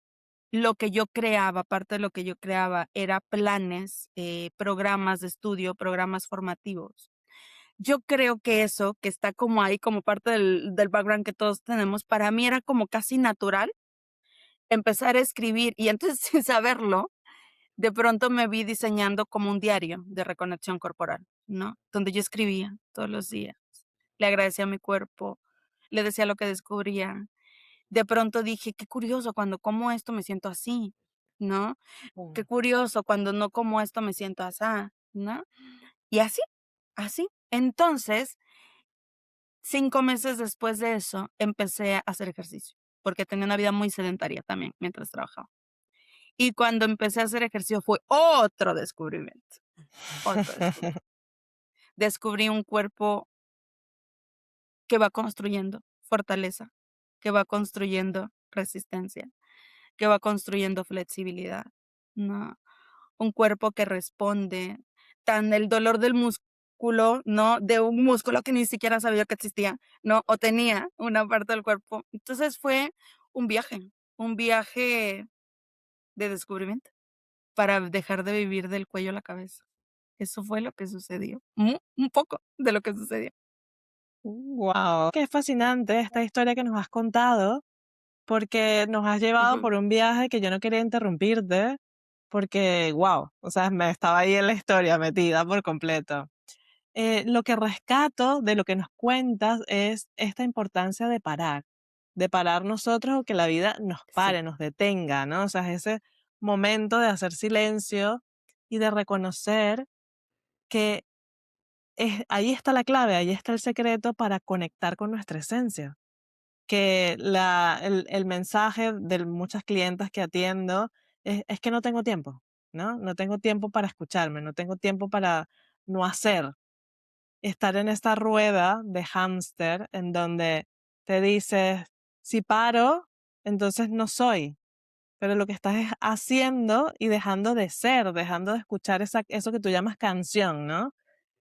lo que yo creaba, parte de lo que yo creaba era planes, programas de estudio, programas formativos. Yo creo que eso, que está como ahí, como parte del background que todos tenemos, para mí era como casi natural empezar a escribir, y entonces, sin saberlo, de pronto me vi diseñando como un diario de reconexión corporal, ¿no? Donde yo escribía todos los días, le agradecía a mi cuerpo, le decía lo que descubría. De pronto dije: "Qué curioso, cuando como esto me siento así", ¿no? "Qué Mm. curioso, cuando no como esto me siento asá", ¿no? Y así, así. Entonces 5 meses después de eso, empecé a hacer ejercicio, porque tenía una vida muy sedentaria también mientras trabajaba. Y cuando empecé a hacer ejercicio fue otro descubrimiento, otro descubrimiento. Descubrí un cuerpo que va construyendo fortaleza, que va construyendo resistencia, que va construyendo flexibilidad, ¿no? Un cuerpo que responde, tan el dolor del músculo, ¿no? De un músculo que ni siquiera sabía que existía, ¿no? O tenía una parte del cuerpo. Entonces fue un viaje de descubrimiento para dejar de vivir del cuello a la cabeza. Eso fue lo que sucedió, un poco de lo que sucedió. Wow, qué fascinante esta historia que nos has contado, porque nos has llevado Ujú. por un viaje que yo no quería interrumpirte, porque wow, o sea, me estaba ahí en la historia metida por completo. Lo que rescato de lo que nos cuentas es esta importancia de parar nosotros o que la vida nos Sí, pare, nos detenga, ¿no? O sea, es ese momento de hacer silencio y de reconocer que ahí está la clave, ahí está el secreto para conectar con nuestra esencia. Que el mensaje de muchas clientas que atiendo es que no tengo tiempo, ¿no? No tengo tiempo para escucharme, no tengo tiempo para no hacer, estar en esta rueda de hámster en donde te dices, si paro, entonces no soy. Pero lo que estás es haciendo y dejando de ser, dejando de escuchar eso que tú llamas canción, ¿no?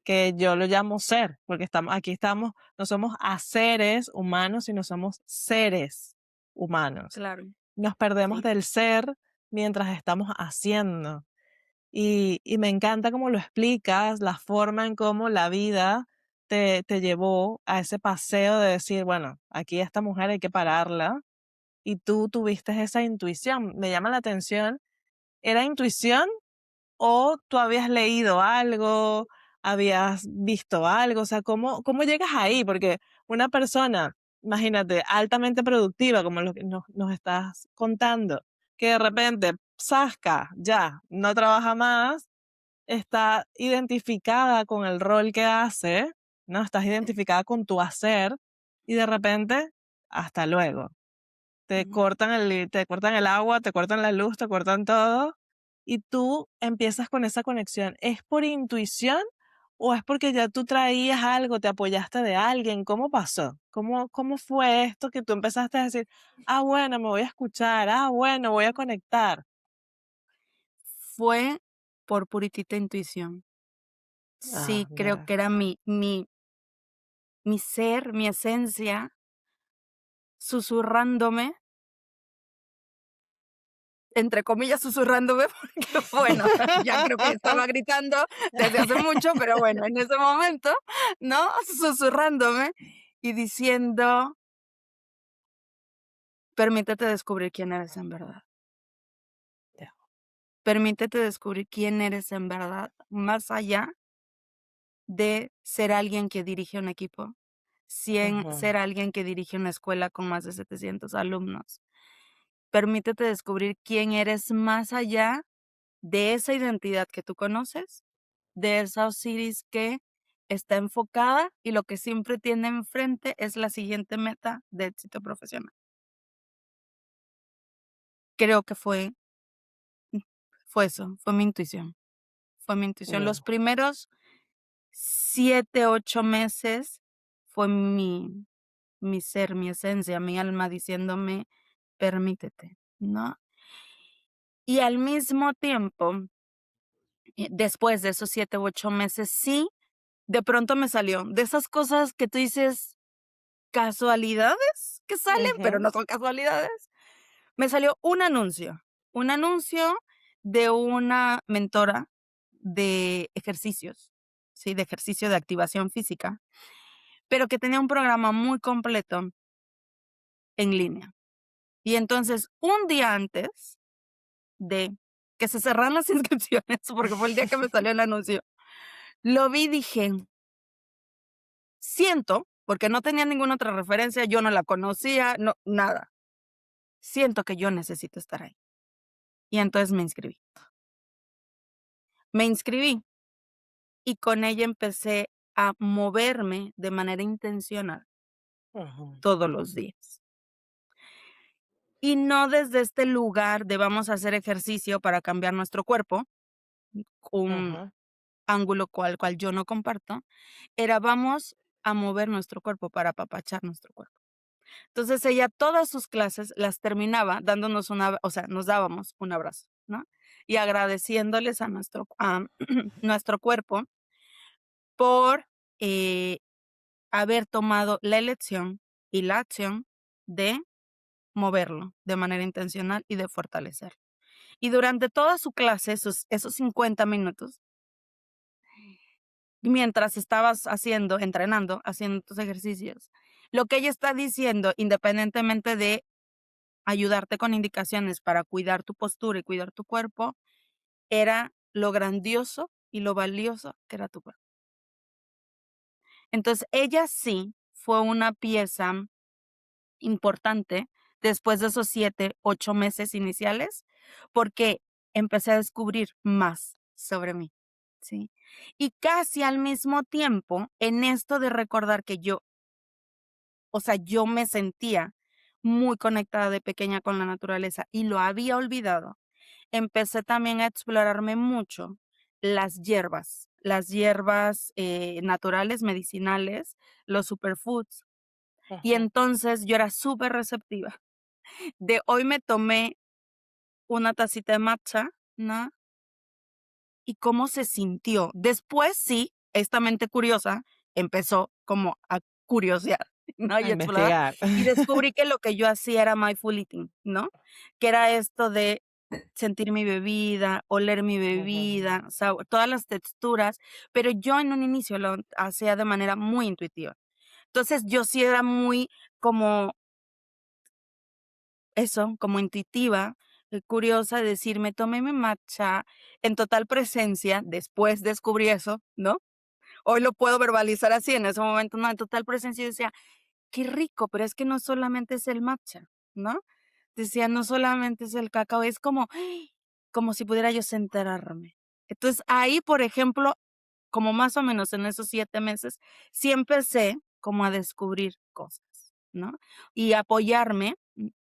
Que yo lo llamo ser, porque aquí estamos, no somos haceres humanos, sino somos seres humanos. Claro, Nos perdemos sí. del ser mientras estamos haciendo. Y me encanta cómo lo explicas, la forma en cómo la vida te llevó a ese paseo de decir, bueno, aquí esta mujer hay que pararla, y tú tuviste esa intuición. Me llama la atención, ¿era intuición o tú habías leído algo, habías visto algo? O sea, ¿cómo llegas ahí? Porque una persona, imagínate, altamente productiva, como lo que nos estás contando, que de repente, ¡zasca! Ya, no trabaja más, está identificada con el rol que hace, ¿no? Estás identificada con tu hacer y de repente, hasta luego. Ujú. Te cortan el agua, te cortan la luz, te cortan todo, y tú empiezas con esa conexión. ¿Es por intuición o es porque ya tú traías algo, te apoyaste de alguien? ¿Cómo pasó? ¿Cómo fue esto que tú empezaste a decir, ah, bueno, me voy a escuchar, ah, bueno, voy a conectar? Fue por puritita intuición. Ah, Sí, creo mira. que era mi ser, mi esencia, susurrándome, entre comillas, susurrándome, porque bueno, ya creo que estaba gritando desde hace mucho, pero bueno, en ese momento, ¿no? Susurrándome y diciendo: "Permítete descubrir quién eres en verdad. Ya. Permítete descubrir quién eres en verdad, más allá de ser alguien que dirige un equipo, Ujú, ser alguien que dirige una escuela con más de 700 alumnos. Permítete descubrir quién eres más allá de esa identidad que tú conoces, de esa Osiris que está enfocada y lo que siempre tiene enfrente es la siguiente meta de éxito profesional". Creo que fue eso, fue mi intuición, fue mi intuición. Los ya, primeros 7, 8 meses fue mi ser, mi esencia, mi alma diciéndome: "Permítete", ¿no? Y al mismo tiempo, después de esos 7 u 8 meses, sí, de pronto me salió de esas cosas que tú dices, casualidades que salen, pero ujú, no son casualidades. Me salió un anuncio de una mentora de ejercicios, ¿sí? De ejercicio de activación física, pero que tenía un programa muy completo en línea. Y entonces, un día antes de que se cerraran las inscripciones, porque fue el día que me salió el anuncio, lo vi y dije: "Siento", porque no tenía ninguna otra referencia, yo no la conocía, no, nada. "Siento que yo necesito estar ahí". Y entonces me inscribí. Me inscribí y con ella empecé a moverme de manera intencional ujú, todos los días. Y no desde este lugar de vamos a hacer ejercicio para cambiar nuestro cuerpo, un ujú, ángulo cual yo no comparto, era vamos a mover nuestro cuerpo para apapachar nuestro cuerpo. Entonces, ella todas sus clases las terminaba dándonos o sea, nos dábamos un abrazo, ¿no? Y agradeciéndoles a nuestro cuerpo por, haber tomado la elección y la acción de moverlo de manera intencional y de fortalecerlo. Y durante toda su clase, esos 50 minutos, mientras estabas entrenando, haciendo tus ejercicios, lo que ella está diciendo, independientemente de ayudarte con indicaciones para cuidar tu postura y cuidar tu cuerpo, era lo grandioso y lo valioso que era tu cuerpo. Entonces, ella sí fue una pieza importante después de esos 7, 8 meses iniciales, porque empecé a descubrir más sobre mí, ¿sí? Y casi al mismo tiempo, en esto de recordar que o sea, yo me sentía muy conectada de pequeña con la naturaleza y lo había olvidado, empecé también a explorarme mucho las hierbas, naturales, medicinales, los superfoods. Y ujú. entonces yo era súper receptiva de hoy me tomé una tacita de matcha, ¿no? Y cómo se sintió. Después sí, esta mente curiosa empezó como a curiosear, ¿no? A Y explorar. investigar. Y descubrí que lo que yo hacía era mindful eating, ¿no? Que era esto de sentir mi bebida, oler mi bebida, todas las texturas, pero yo en un inicio lo hacía de manera muy intuitiva. Entonces yo sí era muy como eso, como intuitiva, curiosa, de decir, me tomé mi matcha en total presencia, después descubrí eso, ¿no? Hoy lo puedo verbalizar así, en ese momento no, en total presencia, yo decía, qué rico, pero es que no solamente es el matcha, ¿no? Decía, no solamente es el cacao, es como, como si pudiera yo centrarme. Entonces ahí, por ejemplo, como más o menos en esos 7 meses, sí empecé como a descubrir cosas, ¿no? Y apoyarme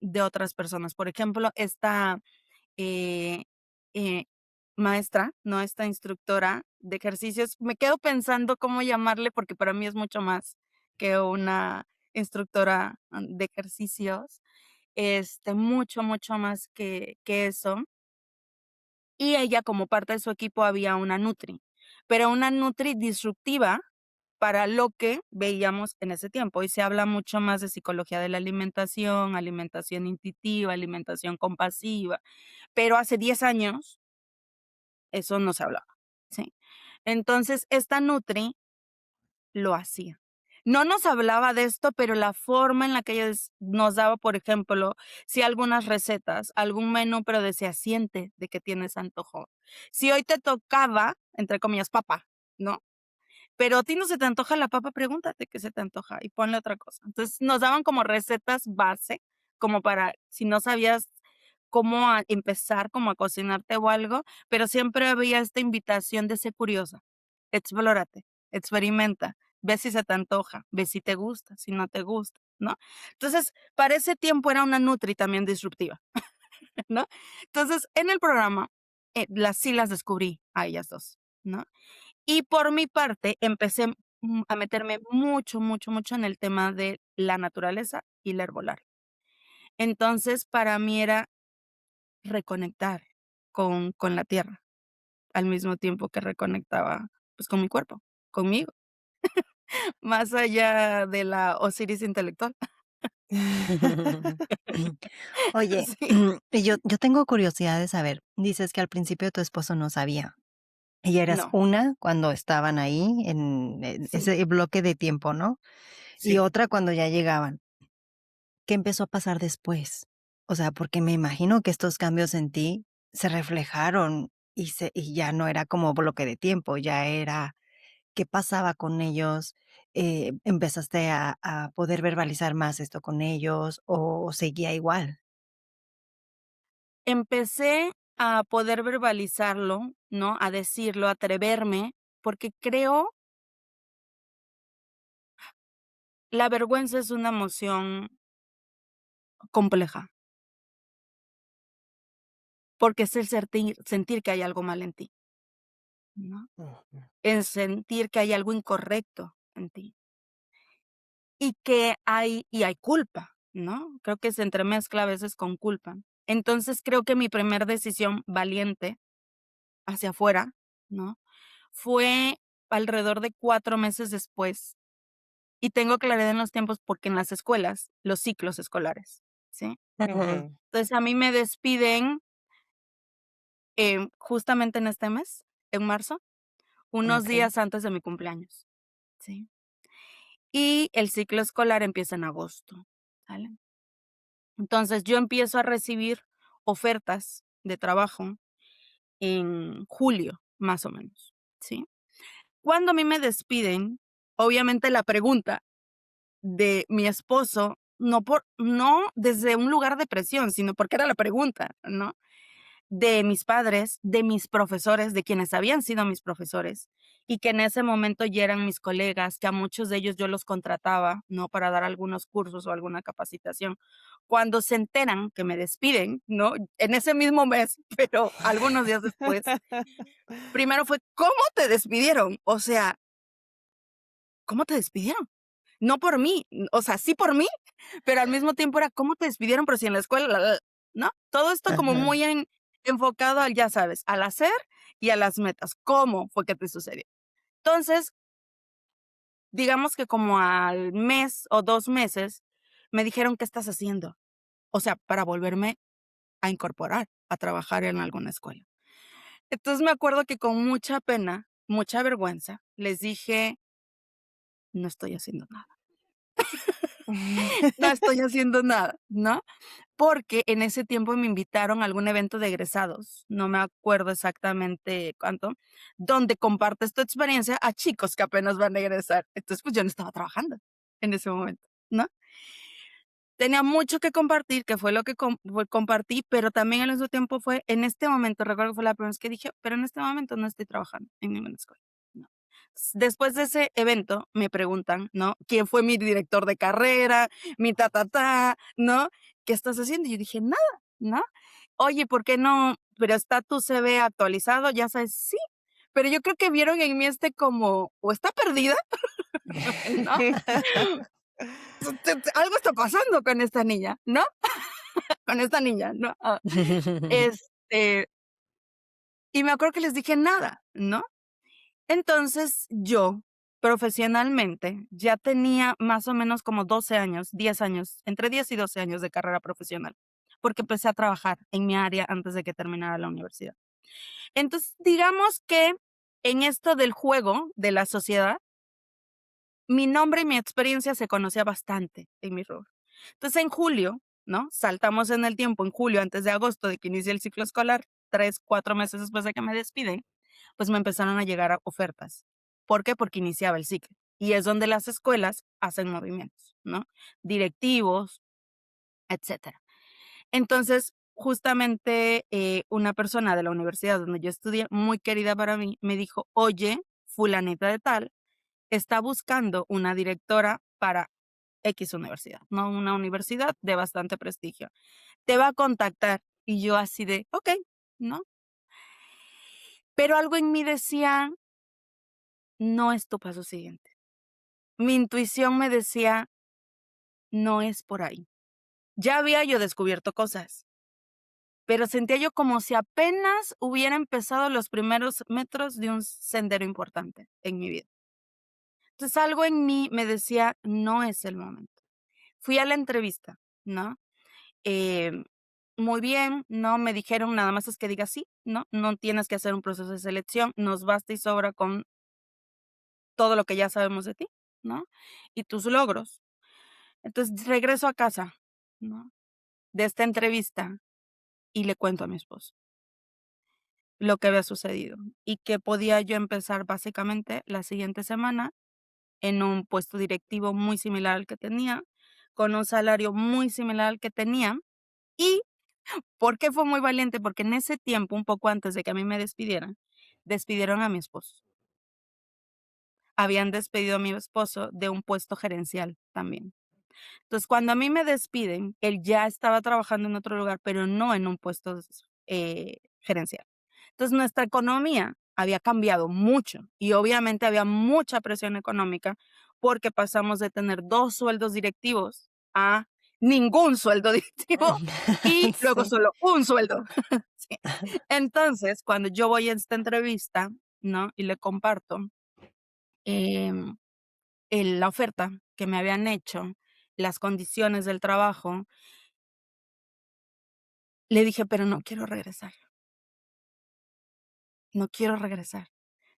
de otras personas. Por ejemplo, esta eh, eh, maestra, ¿no? Esta instructora de ejercicios, me quedo pensando cómo llamarle, porque para mí es mucho más que una instructora de ejercicios, mucho, mucho más que eso. Y ella, como parte de su equipo, había una Nutri, pero una Nutri disruptiva para lo que veíamos en ese tiempo. Hoy se habla mucho más de psicología de la alimentación, alimentación intuitiva, alimentación compasiva, pero hace 10 años eso no se hablaba, ¿sí? Entonces, esta Nutri lo hacía. No nos hablaba de esto, pero la forma en la que ella nos daba, por ejemplo, si algunas recetas, algún menú, pero decía, siente de que tienes antojo. Si hoy te tocaba, entre comillas, papa, ¿no? Pero a ti no se te antoja la papa, pregúntate qué se te antoja y ponle otra cosa. Entonces, nos daban como recetas base, como para si no sabías cómo empezar, como a cocinarte o algo, pero siempre había esta invitación de ser curiosa. Explórate, experimenta, ve si se te antoja, ve si te gusta, si no te gusta, ¿no? Entonces, para ese tiempo era una nutri también disruptiva, ¿no? Entonces, en el programa, sí las descubrí a ellas dos, ¿no? Y por mi parte, empecé, a meterme mucho, mucho, mucho en el tema de la naturaleza y la herbolaria. Entonces, para mí era reconectar con la tierra, al mismo tiempo que reconectaba, pues, con mi cuerpo, conmigo, más allá de la Osiris intelectual. Oye, Sí, y yo tengo curiosidad de saber, dices que al principio tu esposo no sabía, y eras no, una cuando estaban ahí en sí, ese bloque de tiempo, ¿no? Y sí. otra cuando ya llegaban. ¿Qué empezó a pasar después? O sea, porque me imagino que estos cambios en ti se reflejaron y ya no era como bloque de tiempo, ya era qué pasaba con ellos, empezaste a poder verbalizar más esto con ellos o seguía igual. Empecé a poder verbalizarlo, ¿no? A decirlo, a atreverme, porque creo la vergüenza es una emoción compleja. Porque es el sentir que hay algo mal en ti, ¿no? Ujú. El sentir que hay algo incorrecto en ti y hay culpa, ¿no? Creo que se entremezcla a veces con culpa. Entonces, creo que mi primer decisión valiente hacia afuera, ¿no? Fue alrededor de 4 meses después, y tengo claridad en los tiempos porque en las escuelas, los ciclos escolares, ¿sí? Ujú. Ujú. Entonces, a mí me despiden, justamente en este mes, en marzo, unos Okey. días antes de mi cumpleaños, ¿sí? Y el ciclo escolar empieza en agosto, ¿sale? Entonces, yo empiezo a recibir ofertas de trabajo en julio, más o menos, ¿sí? Cuando a mí me despiden, obviamente la pregunta de mi esposo, no desde un lugar de presión, sino porque era la pregunta, ¿no? De mis padres, de mis profesores, de quienes habían sido mis profesores, y que en ese momento ya eran mis colegas, que a muchos de ellos yo los contrataba, ¿no? Para dar algunos cursos o alguna capacitación. Cuando se enteran que me despiden, ¿no? En ese mismo mes, pero algunos días después, primero fue, ¿cómo te despidieron? O sea, ¿cómo te despidieron? no por mí, o sea, sí por mí, pero al mismo tiempo era, ¿cómo te despidieron? Pero si en la escuela, ¿no? Todo esto como Ajá. muy enfocado al, ya sabes, al hacer y a las metas. ¿Cómo fue que te sucedió? Entonces, digamos que como al mes o 2 meses, me dijeron: "¿Qué estás haciendo?". O sea, para volverme a incorporar, a trabajar en alguna escuela. Entonces, me acuerdo que con mucha pena, mucha vergüenza, les dije: "No estoy haciendo nada, no estoy haciendo nada", ¿no? Porque en ese tiempo me invitaron a algún evento de egresados, no me acuerdo exactamente cuánto, donde compartes tu experiencia a chicos que apenas van a egresar. Entonces, pues, yo no estaba trabajando en ese momento, ¿no? Tenía mucho que compartir, que fue lo que compartí, pero también al mismo tiempo fue en este momento, recuerdo que fue la primera vez que dije: "Pero en este momento no estoy trabajando en ninguna escuela", ¿no? Después de ese evento me preguntan, ¿no? ¿Quién fue mi director de carrera? Mi ¿no? ¿Qué estás haciendo? Y yo dije: "Nada", ¿no? Oye, ¿por qué no? Pero está tu CV actualizado, ya sabes, sí, pero yo creo que vieron en mí como, o está perdida, ¿no? Algo está pasando con esta niña, ¿no? Con esta niña, ¿no? Este, y me acuerdo que les dije: "Nada", ¿no? Entonces, yo, profesionalmente, ya tenía más o menos como 12 años, 10 años, entre 10 y 12 años de carrera profesional, porque empecé a trabajar en mi área antes de que terminara la universidad. Entonces, digamos que en esto del juego de la sociedad, mi nombre y mi experiencia se conocía bastante en mi rubro. Entonces, en julio, ¿no? Saltamos en el tiempo, en julio, antes de agosto, de que inicie el ciclo escolar, 3, 4 meses después de que me despiden, pues me empezaron a llegar ofertas. ¿Por qué? Porque iniciaba el ciclo. Y es donde las escuelas hacen movimientos, ¿no? Directivos, etcétera. Entonces, justamente una persona de la universidad donde yo estudié, muy querida para mí, me dijo: "Oye, fulanita de tal está buscando una directora para X universidad, ¿no? Una universidad de bastante prestigio. Te va a contactar". Y yo así de, okey, ¿no? Pero algo en mí decía, no es tu paso siguiente. Mi intuición me decía, no es por ahí. Ya había yo descubierto cosas, pero sentía yo como si apenas hubiera empezado los primeros metros de un sendero importante en mi vida. Entonces algo en mí me decía, no es el momento. Fui a la entrevista, ¿no? Em, Muy bien, no me dijeron nada más es que digas sí, ¿no? No tienes que hacer un proceso de selección, nos basta y sobra con todo lo que ya sabemos de ti, ¿no? Y tus logros. Entonces regreso a casa, ¿no? De esta entrevista y le cuento a mi esposo lo que había sucedido y que podía yo empezar básicamente la siguiente semana en un puesto directivo muy similar al que tenía, con un salario muy similar al que tenía. ¿Y por qué fue muy valiente? Porque en ese tiempo, un poco antes de que a mí me despidieran, despidieron a mi esposo. Habían despedido a mi esposo de un puesto gerencial también. Entonces, cuando a mí me despiden, él ya estaba trabajando en otro lugar, pero no en un puesto, gerencial. Entonces, nuestra economía había cambiado mucho y obviamente había mucha presión económica porque pasamos de tener 2 sueldos directivos a ningún sueldo directivo y luego Sí. solo un sueldo. Sí. Entonces, cuando yo voy a esta entrevista, ¿no? Y le comparto, em la oferta que me habían hecho, las condiciones del trabajo, le dije: "Pero no quiero regresar, no quiero regresar.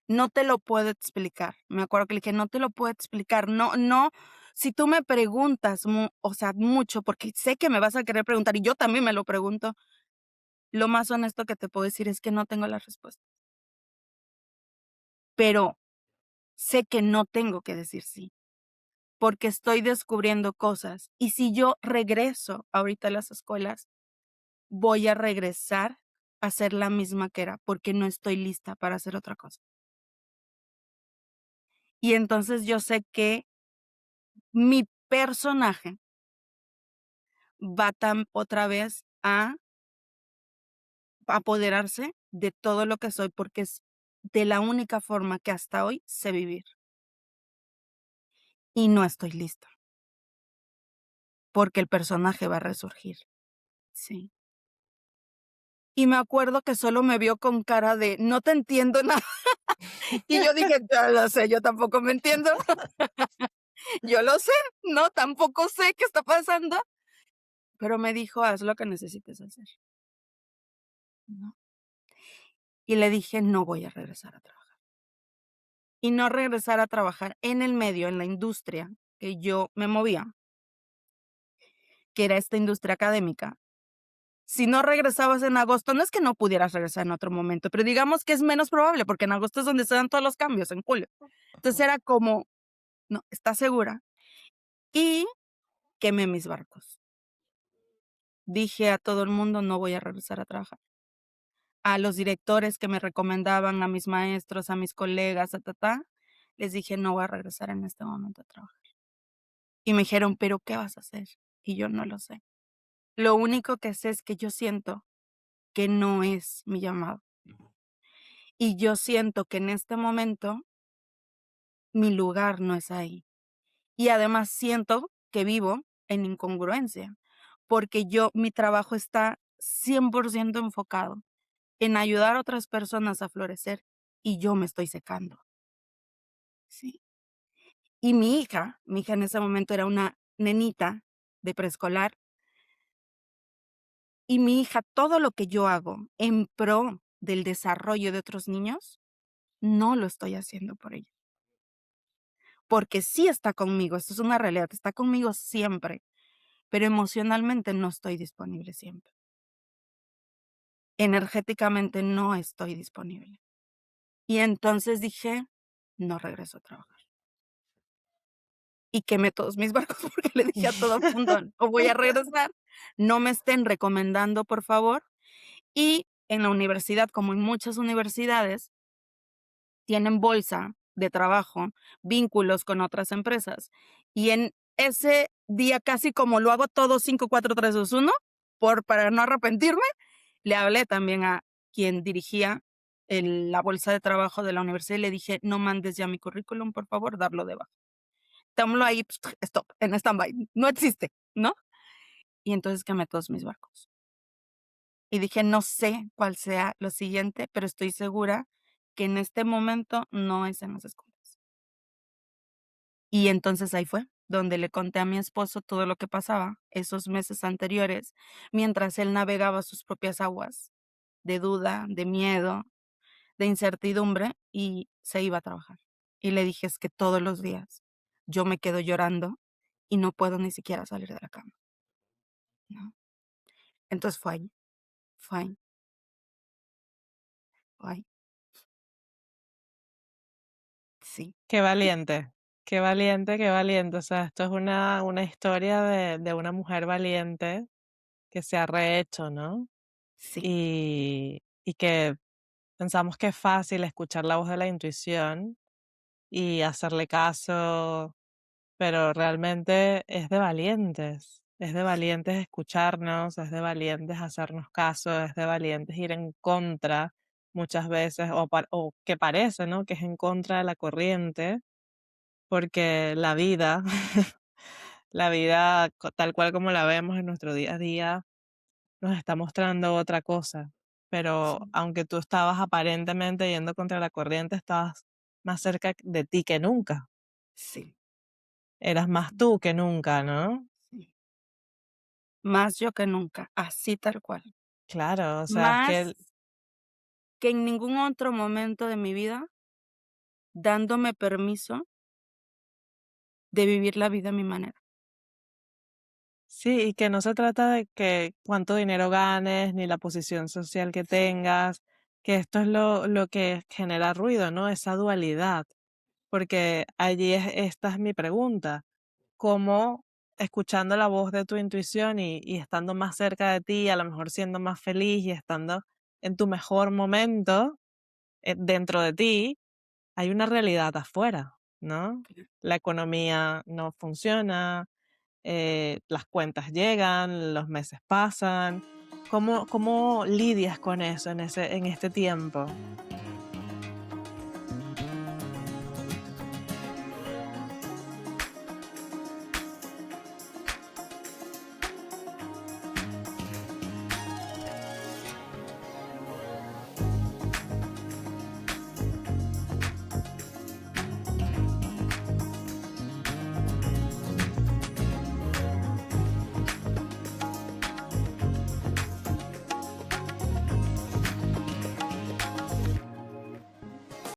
No te lo puedo explicar". Me acuerdo que le dije: "No te lo puedo explicar, no, si tú me preguntas o sea, mucho, porque sé que me vas a querer preguntar, y yo también me lo pregunto, lo más honesto que te puedo decir es que no tengo la respuesta, pero sé que no tengo que decir sí, porque estoy descubriendo cosas, y si yo regreso ahorita a las escuelas, voy a regresar a ser la misma que era, porque no estoy lista para hacer otra cosa. Y entonces yo sé que mi personaje va otra vez a apoderarse de todo lo que soy, porque es de la única forma que hasta hoy sé vivir. y no estoy lista, porque el personaje va a resurgir. Sí. Y me acuerdo que solo me vio con cara de: "No te entiendo nada". Y yo dije: "Ya lo sé, yo tampoco me entiendo". Yo lo sé, no, tampoco sé qué está pasando, pero me dijo: "Haz lo que necesites hacer", ¿no? Y le dije: "No voy a regresar a trabajar". Y no regresar a trabajar en el medio, en la industria que yo me movía, que era esta industria académica. Si no regresabas en agosto, no es que no pudieras regresar en otro momento, pero digamos que es menos probable, porque en agosto es donde se dan todos los cambios, en julio. Entonces era como: "No, ¿estás segura?". Y quemé mis barcos. Dije a todo el mundo: "No voy a regresar a trabajar". A los directores que me recomendaban, a mis maestros, a mis colegas, les dije: "No voy a regresar en este momento a trabajar". Y me dijeron: "¿Pero qué vas a hacer?". Y yo: "No lo sé. Lo único que sé es que yo siento que no es mi llamado. Y yo siento que en este momento mi lugar no es ahí". Y además siento que vivo en incongruencia, porque mi trabajo está 100% enfocado en ayudar a otras personas a florecer y yo me estoy secando, ¿sí? Y mi hija en ese momento era una nenita de preescolar, y mi hija, todo lo que yo hago en pro del desarrollo de otros niños, no lo estoy haciendo por ella, porque sí está conmigo, esto es una realidad, está conmigo siempre, pero emocionalmente no estoy disponible siempre. Energéticamente no estoy disponible. Y entonces dije: "No regreso a trabajar". Y quemé todos mis barcos, porque le dije a todo el mundo: "No voy a regresar, no me estén recomendando, por favor". Y en la universidad, como en muchas universidades, tienen bolsa de trabajo, vínculos con otras empresas. Y en ese día, casi como lo hago todo 5 4 3 2 1 para no arrepentirme, le hablé también a quien dirigía la bolsa de trabajo de la universidad y le dije: "No mandes ya mi currículum, por favor, darlo de baja. Dámoslo ahí, stop, en stand-by, no existe", ¿no? Y entonces quemé todos mis barcos. Y dije: "No sé cuál sea lo siguiente, pero estoy segura que en este momento no es en las escuelas". Y entonces ahí fue donde le conté a mi esposo todo lo que pasaba esos meses anteriores, mientras él navegaba sus propias aguas de duda, de miedo, de incertidumbre, y se iba a trabajar. Y le dije: "Es que todos los días yo me quedo llorando y no puedo ni siquiera salir de la cama", ¿no? Entonces fue ahí, fue ahí. Sí, Qué valiente, qué valiente, qué valiente. O sea, esto es una historia de una mujer valiente que se ha rehecho, ¿no? sí, Y que pensamos que es fácil escuchar la voz de la intuición y hacerle caso, pero realmente es de valientes escucharnos, es de valientes hacernos caso, es de valientes ir en contra muchas veces, o que parece, ¿no? Que es en contra de la corriente, porque la vida, la vida tal cual como la vemos en nuestro día a día, nos está mostrando otra cosa. Pero sí, aunque tú estabas aparentemente yendo contra la corriente, estabas más cerca de ti que nunca. sí, Eras más sí, tú que nunca, ¿no? sí. Más yo que nunca, así tal cual. Claro, o sea, es que Más que en ningún otro momento de mi vida, dándome permiso de vivir la vida a mi manera. sí, y que no se trata de que cuánto dinero ganes, ni la posición social que Sí, tengas, que esto es lo que genera ruido, ¿no? Esa dualidad, porque allí esta es mi pregunta, ¿cómo escuchando la voz de tu intuición y estando más cerca de ti, a lo mejor siendo más feliz y estando en tu mejor momento, dentro de ti, hay una realidad afuera, ¿no? claro. La economía no funciona, las cuentas llegan, los meses pasan. ¿Cómo lidias con eso en este tiempo?